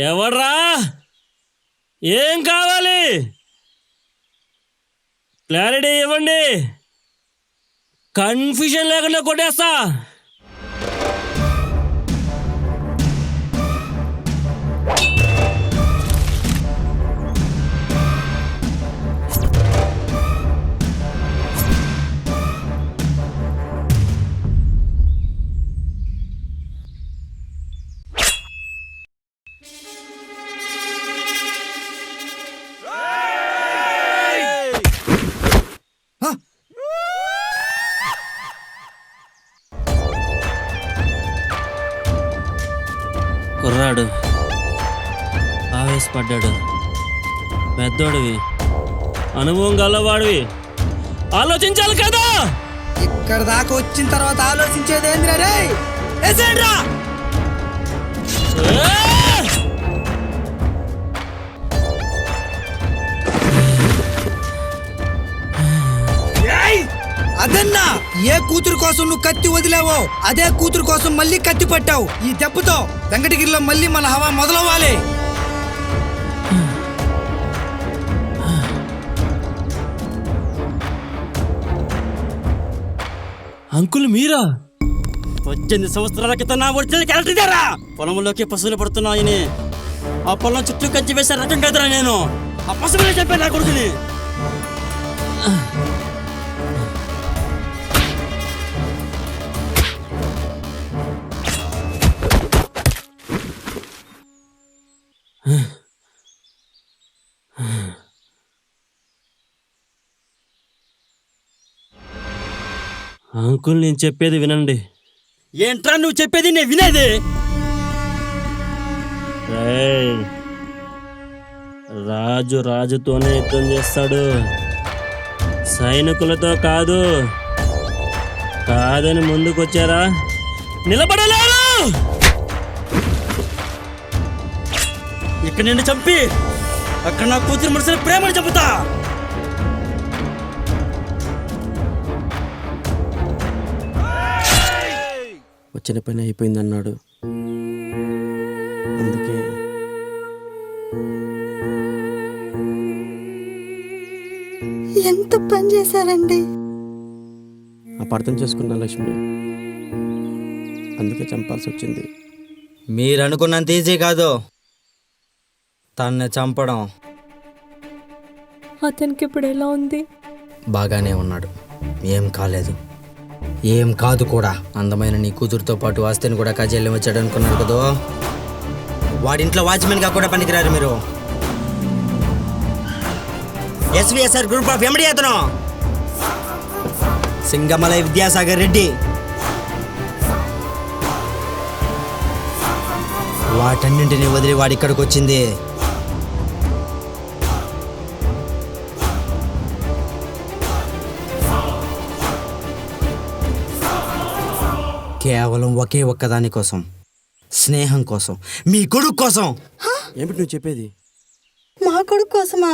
ఎవర్రా? ఏం కావాలి? క్లారిటీ ఇవ్వండి, కన్ఫ్యూజన్ లేకుండా కొట్టేస్తా. కుర్రాడు ఆవేశపడ్డాడు. పెద్దోడివి, అనుభవం గలవాడివి, ఆలోచించాలి కదా. ఇక్కడ దాకా వచ్చిన తర్వాత ఆలోచించేది ఏంద్రా రే? ఏసేండ్రా! అదన్నా, ఏ కూతురు కోసం నువ్వు కత్తి వదిలేవో అదే కూతురు కోసం మళ్ళీ కత్తి పట్టావు. ఈ దెబ్బతో వెంకటగిరిలో మళ్ళీ మన హవా మొదలవ్వాలి. అంకుల్ మీరా? 18 సంవత్సరాల క్రితం నా ఒరిజినల్ క్యారెక్టర్ ఇదేరా. పొలంలోకి పశువులు పడుతున్నాయని ఆ పొలం చుట్టూ కంచి వేసే రకం కదరా నేను. ఆ పశువులే చెప్పాను నా కొడుకుని. అంకుల్ నేను చెప్పేది వినండి. ఏంట్రా నువ్వు చెప్పేది నేను వినేది? రేయ్, రాజు రాజుతోనే యుద్ధం చేస్తాడు, సైనికులతో కాదు. కాదని ముందుకొచ్చారా, నిలబడలేరు. ఇక్కడ నిన్ను చంపి అక్కడ నా కూతురు మనసుని ప్రేమను చంపుతా. వచ్చిన పని అయిపోయింది అన్నాడు, అందుకే ఎంత పని చేశారండి. అపార్థం చేసుకున్నా లక్ష్మి, అందుకే చంపాల్సి వచ్చింది. మీరు అనుకున్నంత ఈజీ కాదు తన్ని చంపడం. అతనికి ఇప్పుడు ఎలా ఉంది? బాగానే ఉన్నాడు, ఏం కాలేదు, ఏం కాదు కూడా. అందమైన నీ కూతురుతో పాటు ఆస్తిని కూడా కాజేళ్ళం వచ్చాడు అనుకున్నాడు కదా. వాడింట్లో వాచ్మెన్గా కూడా పనికిరారు మీరు. ఎస్విఎస్ఆర్ గ్రూప్ ఆఫ్ ఎండి అతను సింగమలై విద్యాసాగర్ రెడ్డి. వాటన్నింటినీ వదిలి వాడి ఇక్కడికి వచ్చింది. కేవలం ఒకే ఒక్కదాని కోసం, స్నేహం కోసం, మీ కొడుకు కోసం. ఏమిటి నువ్వు చెప్పేది? మా కొడుకు కోసమా?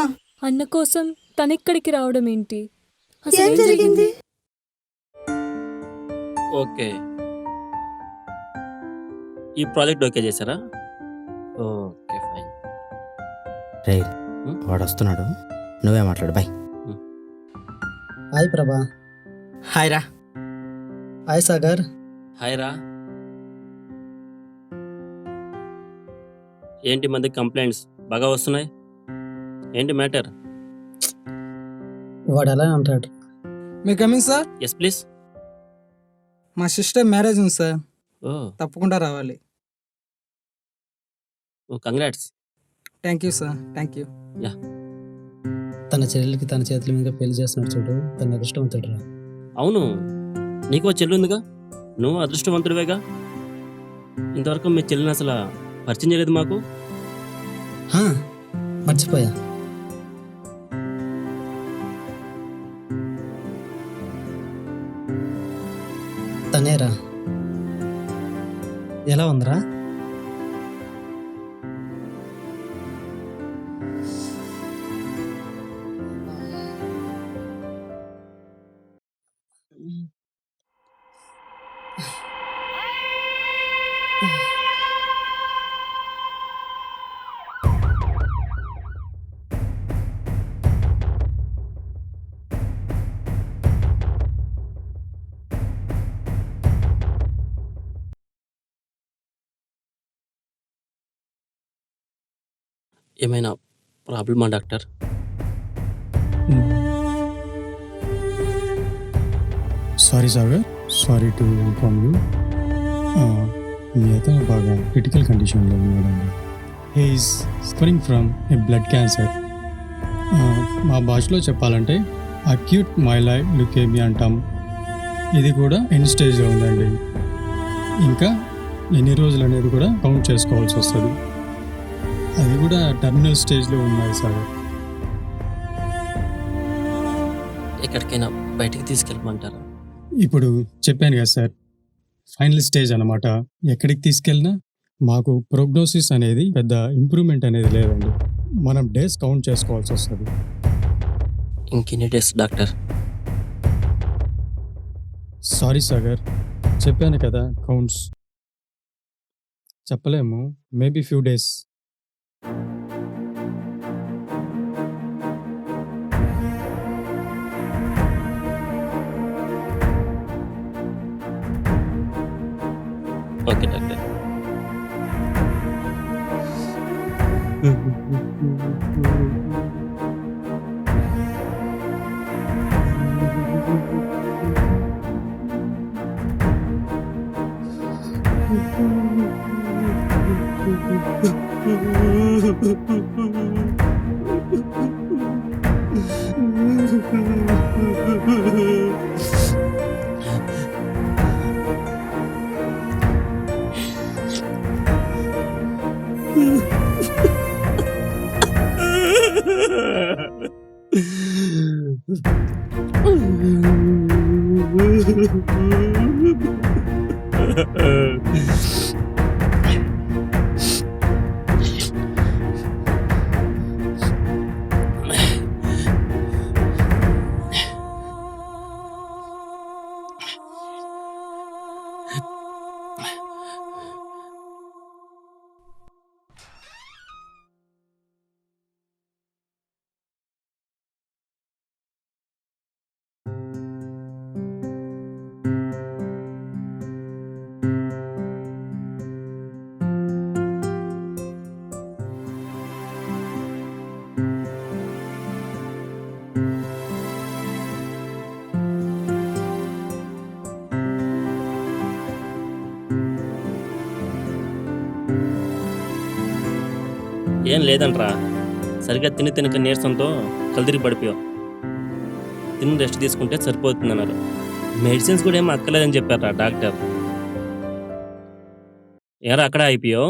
అన్న కోసం తనెక్కడికి రావడం ఏంటి? అసలు ఏం జరిగింది? ఓకే, ఈ ప్రాజెక్ట్ ఓకే చేశారా? Okay fine. రే, వాడు వస్తున్నాడు, నువ్వే మాట్లాడు. బాయ్. హాయ్ ప్రభా. హాయ్ రా. హాయ్ సాగర్. హాయ్ రా. ఏంటి మంది కంప్లైంట్స్ బాగా వస్తున్నాయి? ఏంటి మ్యాటర్? వాడు ఎలా అంటాడు? Me coming sir. Yes please. మా సిస్టర్ మ్యారేజ్ ఉంది సార్, ఓ తప్పకుండా రావాలి. ఓ congrats. Thank you sir, thank you. తన చెల్లెలకి తన చేతుల మీద పెళ్లి చేస్తున్నాడు చూడు, తన అదృష్టవంతుడు రా. అవును, నీకు చెల్లి ఉందిగా, నువ్వు అదృష్టవంతుడివేగా. ఇంతవరకు మీ చెల్లిని అసలు పరిచయం చేయలేదు మాకు. మర్చిపోయా. తనేరా. ఎలా ఉందిరా? ఏమైనా ప్రాబ్లమా doctor? Sorry Sagar, sorry to inform you. మీ అతను బాగా క్రిటికల్ కండిషన్లో ఉన్నాడండి. He's suffering from a blood cancer. మా భాషలో చెప్పాలంటే అక్యూట్ మైలాయిడ్ ల్యూకేమియా అంటాం. ఇది కూడా ఎండ్ స్టేజ్లో ఉందండి. ఇంకా ఎన్ని రోజులు అనేది కూడా కౌంట్ చేసుకోవాల్సి వస్తుంది. అది కూడా టర్మినల్ స్టేజ్లో ఉన్నాయి సార్. ఎక్కడికైనా బయటికి తీసుకెళ్ళమంటారా? ఇప్పుడు చెప్పాను కదా సార్, ఫైనల్ స్టేజ్ అన్నమాట. ఎక్కడికి తీసుకెళ్ళినా మాకు ప్రోగ్నోసిస్ అనేది పెద్ద ఇంప్రూవ్మెంట్ అనేది లేదండి. మనం డేస్ కౌంట్ చేసుకోవాల్సి వస్తుంది. ఇంకెన్ని డేస్ డాక్టర్? సారీ సాగర్, చెప్పాను కదా కౌంట్స్ చెప్పలేము. Maybe few days. Okay doctor. ఏం లేదంట్రా, సరిగ్గా తినక నీరసంతో కలదిరి పడిపోయావు. తిని రెస్ట్ తీసుకుంటే సరిపోతుంది అన్నారు. మెడిసిన్స్ కూడా ఏమో అక్కర్లేదని చెప్పారా డాక్టర్. ఏరా అక్కడ అయిపోయావు?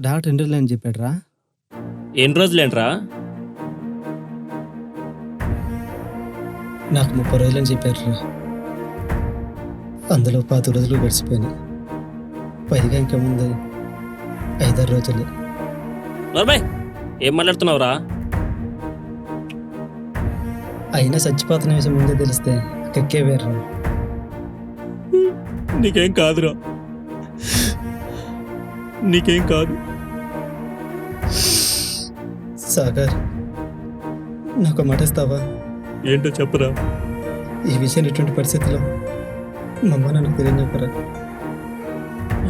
డాక్టర్ ఎన్ని రోజులు అని చెప్పాడు రా? ఎన్ని రోజులేంట్రా? నాకు 30 రోజులు అని చెప్పారు రా. అందులో 10 రోజులు గడిచిపోయినాయి. పైగా ఇంకా ముందు 5-6 రోజులే. నోర్మై, ఏం మాట్లాడుతున్నావురా? అయినా చచ్చిపోతున్న విషయం ముందే తెలిస్తే అక్కడికే వేర్రా. నీకేం కాదురా, నీకేం కాదు. సాగర్, నాకు మాట ఇస్తావా? ఏంటో చెప్పరా. ఈ విషయం ఎటువంటి పరిస్థితిలో మా అమ్మ నాకు తెలియజెప్పరా.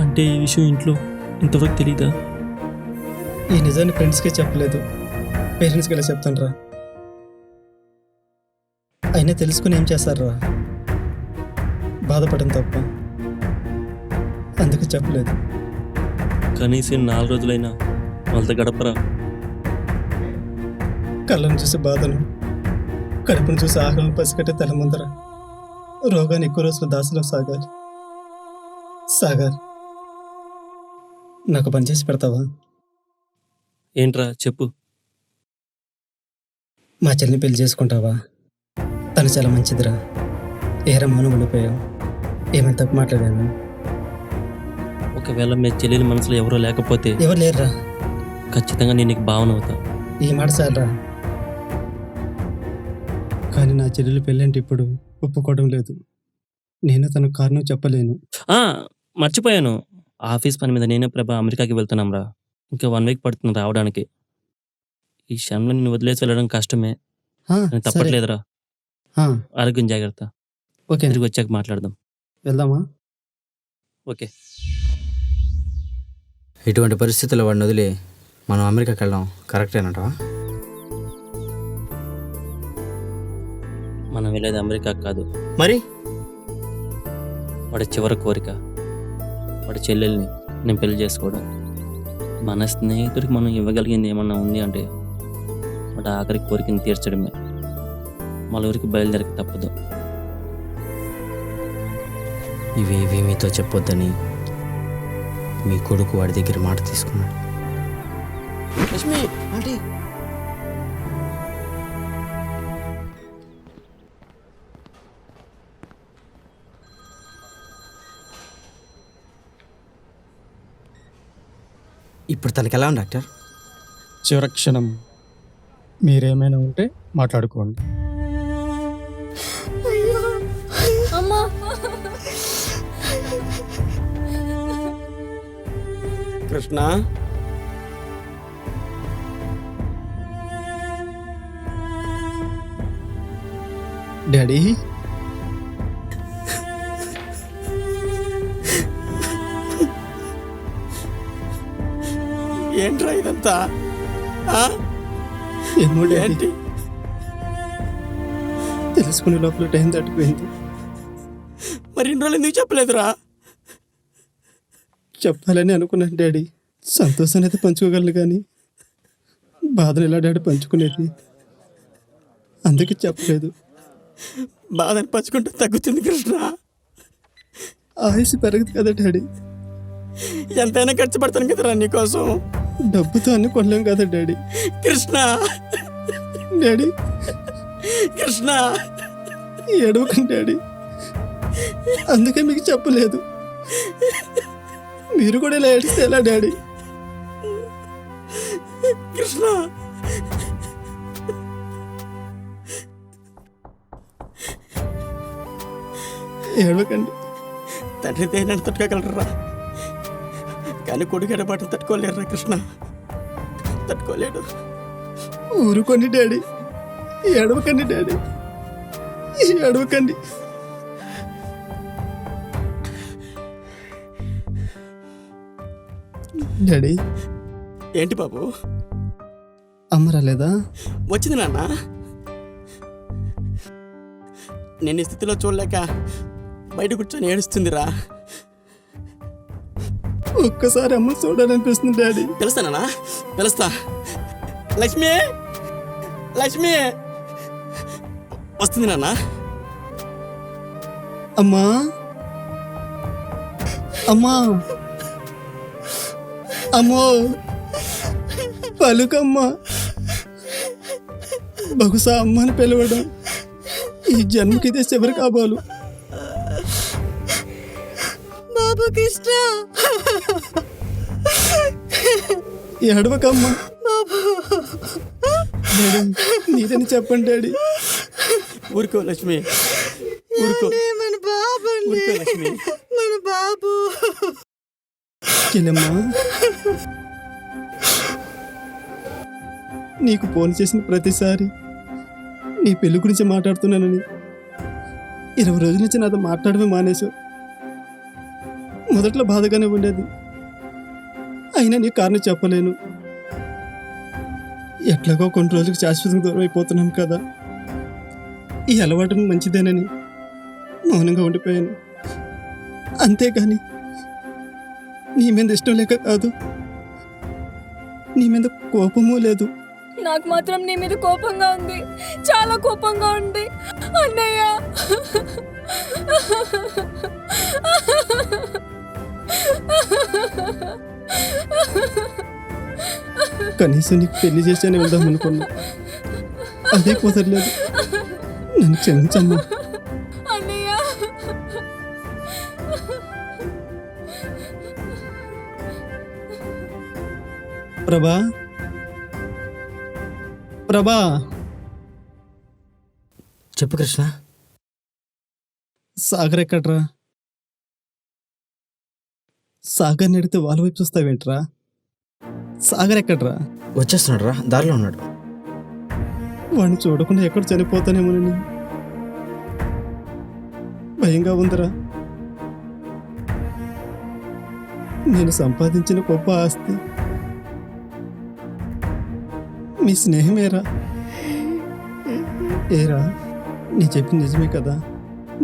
అంటే ఈ విషయం ఇంట్లో ఇంతవరకు తెలీదా? ఈ నిజాన్ని ఫ్రెండ్స్కే చెప్పలేదు, పేరెంట్స్కి ఎలా చెప్తాను రా? అయినా తెలుసుకుని ఏం చేస్తారా? బాధపడడం తప్ప. అందుకు చెప్పలేదు. కనీసం 4 రోజులైనా వాళ్ళతో గడపరా. కళ్ళను చూసి బాధను, కడుపును చూసి ఆకలిని పసిగట్టే తల ముందర రోగాన్ని ఎక్కువ రోజులు దాసలేం సాగర్. సాగర్, నాకు పని చేసి పెడతావా? ఏంట్రా చెప్పు. మా చెల్లిని పెళ్లి చేసుకుంటావా? తను చాలా మంచిదిరా. ఏరా మౌనం ఉండిపోయావు? ఏమైనా తప్పు మాట్లాడాను? ఒకవేళ మీ చెల్లెలి మనసులో ఎవరో లేకపోతే ఎవరు లేరురా. ఖచ్చితంగా నేను నీకు భావన అవుతా. ఈ మాట చాలరా. కానీ నా చెల్లెలు పెళ్ళంటే ఇప్పుడు ఒప్పుకోవడం లేదు. నేను తనకు కారణం చెప్పలేను. మర్చిపోయాను. ఆఫీస్ పని మీద నేనే ప్రభా అమెరికాకి వెళ్తున్నాం రా. ఇంకా 1 వీక్ పడుతుంది రావడానికి. ఈ క్షణంలో నిన్ను వదిలేసి వెళ్ళడం కష్టమే. నేను తప్పట్లేదురా. ఆరోగ్యం జాగ్రత్త. ఓకే, తిరిగి వచ్చాక మాట్లాడదాం. వెళ్దామా? ఓకే. ఇటువంటి పరిస్థితుల్లో వాడిని వదిలి మనం అమెరికాకి వెళ్ళడం కరెక్టేనంటావా? మనం వెళ్ళేది అమెరికా కాదు, మరి వాడి చివరి కోరిక వాడి చెల్లెల్ని నేను పెళ్లి చేసుకోవడం. మన స్నేహితుడికి మనం ఇవ్వగలిగింది ఏమన్నా ఉంది అంటే వాడు ఆఖరి కోరికని తీర్చడమే. మన ఊరికి బయలుదేరక తప్పదు. ఇవేవి మీతో చెప్పొద్దని మీ కొడుకు వాడి దగ్గర మాట తీసుకున్నాడు. లక్ష్మి ఆంటీ, ఇప్పుడు తనకి ఎలా ఉంది డాక్టర్? చివరి క్షణం మీరేమైనా ఉంటే మాట్లాడుకోండి. అమ్మా, కృష్ణ డాడీ, ఏంట్రా ఇదంతా? ఆ? ఏమో డాడీ, ఏంటి? తెలుసుకునే లోపల టైం తట్టిపోయింది. మరి ఇన్ని రోజులు ఎందుకు చెప్పలేదురా? చెప్పాలని అనుకున్నాను డాడీ. సంతోషాన్ని అయితే పంచుకోగలను కానీ బాధను ఎలా డాడీ పంచుకునేది? అందుకే చెప్పలేదు. బాధని పంచుకుంటే తగ్గుతుంది కృష్ణ. ఆయుష్ పెరగదు కదా డాడీ. ఎంతైనా ఖర్చు పడతాను కదరా నీకోసం. డబ్బుతో అన్ని కొనలేం కదా డాడీ. కృష్ణ, డాడీ కృష్ణ, ఏడవకండి డాడీ. అందుకే మీకు చెప్పలేదు. మీరు కూడా ఇలా ఏడిస్తే ఎలా డాడీ? కృష్ణ, ఏడవకండి. తండ్రి దేనాన్ని తట్టుకోగలరా, కానీ కొడుకు ఎడబాటును తట్టుకోలేరురా కృష్ణ. తట్టుకోలేడు. ఊరుకోండి డాడీ. ఏడవకండి డాడీ, ఏడవకండి. డాడీ, ఏంటి బాబు? అమ్మ రాలేదా? వచ్చింది నాన్న. నేను ఈ స్థితిలో చూడలేక బయట కూర్చొని ఏడుస్తుందిరా. ఒక్కసారి అమ్మ చూడాలనిపిస్తుంది డాడీ. పిలుస్తానా? పిలుస్తా. లక్ష్మి, లక్ష్మి వస్తుంది నాన్న. అమ్మా, అమ్మా, అమ్మో పలుకమ్మా. బహుశా అమ్మని పిలవడం ఈ జన్మకి ఇదే చివరి కాబోలు. బాబు కృష్ణ, ఏడవకమ్మా. డాడీ, నీదని చెప్పండి డాడీ. ఊరుకో లక్ష్మి, ఊరుకో. మన బాబు, ఊరుకో లక్ష్మి. మన బాబు. చెల్లెమ్మా, నీకు ఫోన్ చేసిన ప్రతిసారి నీ పెళ్లి గురించి మాట్లాడుతున్నానని 20 రోజుల నుంచి నాతో మాట్లాడమే మానేశావు. మొదట్లో బాధగానే ఉండేది, అయినా నీ కారణం చెప్పలేను. ఎట్లాగో కొన్ని రోజులకు శాశ్వతంగా దూరం అయిపోతున్నాం కదా, ఈ అలవాటు మంచిదేనని మౌనంగా ఉండిపోయాను. అంతేగాని నీ మీద ఇష్టం లేక కాదు, నీ మీద కోపమూ లేదు. నాకు మాత్రం నీ మీద కోపంగా ఉంది, చాలా కోపంగా ఉంది. అన్నయ్య, కనీసం నీకు పెళ్లి చేశానే వెళ్దాం అనుకున్నా, అదే కుదరలేదు. నన్ను క్షమించమ్మా. అన్నయ్య ప్రభా, ప్రభా. చెప్పు కృష్ణ. సాగర్ ఎక్కడ్రా? సాగర్ నడితే వాళ్ళ వైపు చూస్తావేంట్రా? సాగర్ ఎక్కడ్రా? వచ్చేస్తున్నాడు రా, దారిలో ఉన్నాడు. వాడిని చూడకుండా ఎక్కడ చనిపోతానేమోనని భయంగా ఉందిరా. నేను సంపాదించిన గొప్ప ఆస్తి మీ స్నేహమేరా. ఏరా, నీ చెప్పింది నిజమే కదా?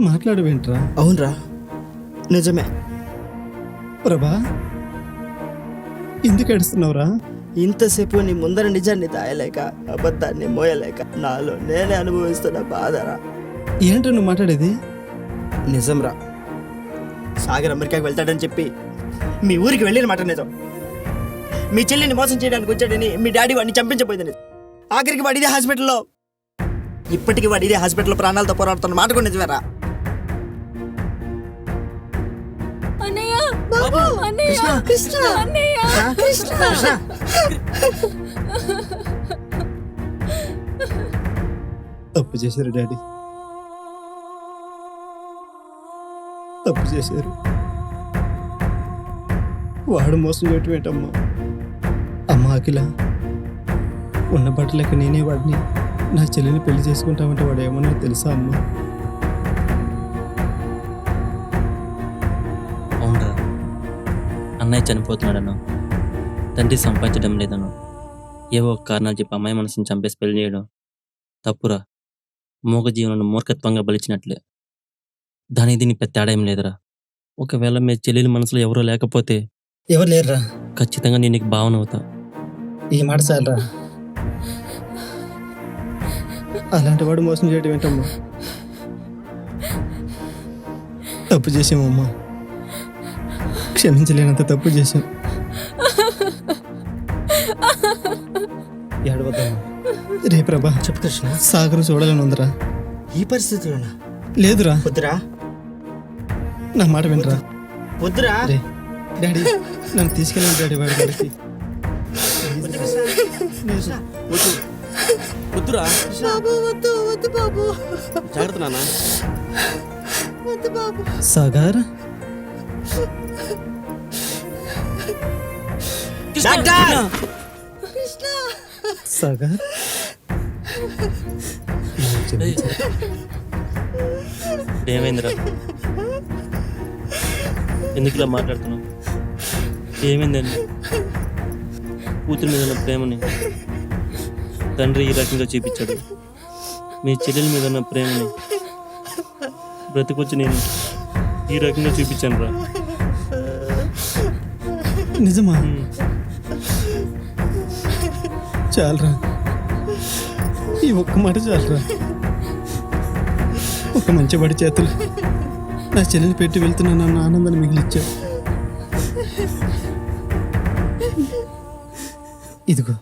మాట్లాడవేంట్రా? అవునరా, నిజమే. ప్రభా, ఎందుకు ఏడుస్తున్నావురా? ఇంతసేపు నీ ముందర నిజాన్ని దాయలేక, అబద్ధాన్ని మోయలేక నాలో నేనే అనుభవిస్తున్న బాధరా. ఏంట్రా నువ్వు మాట్లాడేది? నిజంరా, సాగర్ అమెరికాకి వెళ్తాడని చెప్పి మీ ఊరికి వెళ్ళిన మాట నిజం. మీ చెల్లిని మోసం చేయడానికి వచ్చాడని మీ డాడీ వాడిని చంపించబోయింది నిజం. ఆఖరికి వాడు ఇదే హాస్పిటల్లో, ఇప్పటికీ వాడు ఇదే హాస్పిటల్లో ప్రాణాలతో పోరాడుతున్న మాట కూడా నిజమేరా. అన్నయ్య అన్నయ్య కృష్ణ అన్నయ్య కృష్ణ తప్పు చేశారు డాడీ, తప్పు చేశారు. వాడు మోసం చేయటం ఏంటమ్మా? అమ్మ అఖిల, ఉన్న బట్టలేక నేనే వాడిని నా చెల్లిని పెళ్లి చేసుకుంటామంటే వాడు ఏమన్నా తెలుసా అమ్మా? అవునరా, అన్నయ్య చనిపోతున్నాడను, తండ్రి సంపాదించడం లేదను, ఏవో ఒక కారణాలు చెప్పి అమ్మాయి మనసుని చంపేసి పెళ్లి చేయడం తప్పురా. మూగ జీవనాన్ని మూర్ఖత్వంగా బలిచినట్లే. దానికి దీనికి పెద్ద తేడా ఏం లేదురా. ఒకవేళ మీ చెల్లెలి మనసులో ఎవరో లేకపోతే ఎవరు లేరురా? ఖచ్చితంగా నేను నీకు భావన అవుతా. ఈ మాట చాలరా. అలాంటి వాడు మోసం చేయటం ఏంటమ్మా? తప్పు చేసామమ్మా, క్షమించలేనంత తప్పు చేశాం. ఏడవద్దమ్మా. రే ప్రభా, చెప్పు కృష్ణ. సాగర్ చూడాలని ఉందిరా. ఈ పరిస్థితిలోనా? లేదురా, వద్దురా, నా మాట వినరా. వద్దురా. రే డాడీ, నన్ను తీసుకెళ్ళండి డాడీ వాడి దగ్గరికి. వద్దు, వద్దురా. బాబు వద్దు వద్దు బాబు, జాగ్రత్త నాన్న. వద్దు బాబు. సాగర్, డాక్టర్! కృష్ణ సాగర్, ఏమైందిరా? ఎందుకు ఇలా మాట్లాడుతున్నావు? ఏమైందండి? కూతురి మీద ఉన్న ప్రేమని తండ్రి ఈ రకంగా చూపించాడు. మీ చెల్లెల మీద ఉన్న ప్రేమని బ్రతికొచ్చి నేను ఈ రకంగా చూపించాను రా. నిజమా? చాలరా, ఈ ఒక్క మాట చాలరా. ఒక మంచి బడి చేతులు నా చెల్లెని పెట్టి వెళ్తున్నా నన్ను ఆనందాన్ని మిగిలిచ్చావు. ఇదిగో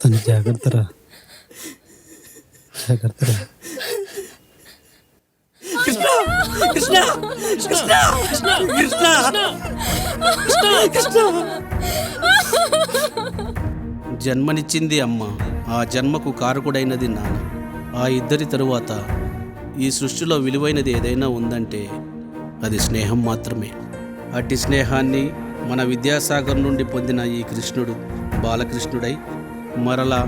తను జాగ్రత్తరా, జాగ్రత్తరా. కృష్ణ కృష్ణ కృష్ణ కృష్ణ కృష్ణ. జన్మనిచ్చింది అమ్మ, ఆ జన్మకు కారకుడైనది నాన్న. ఆ ఇద్దరి తరువాత ఈ సృష్టిలో విలువైనది ఏదైనా ఉందంటే అది స్నేహం మాత్రమే. అట్టి స్నేహాన్ని మన విద్యాసాగర్ నుండి పొందిన ఈ కృష్ణుడు బాలకృష్ణుడై మరలా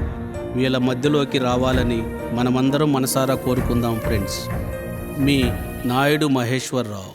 వీళ్ళ మధ్యలోకి రావాలని మనమందరం మనసారా కోరుకుందాం ఫ్రెండ్స్. మీ నాయుడు మహేశ్వరరావు.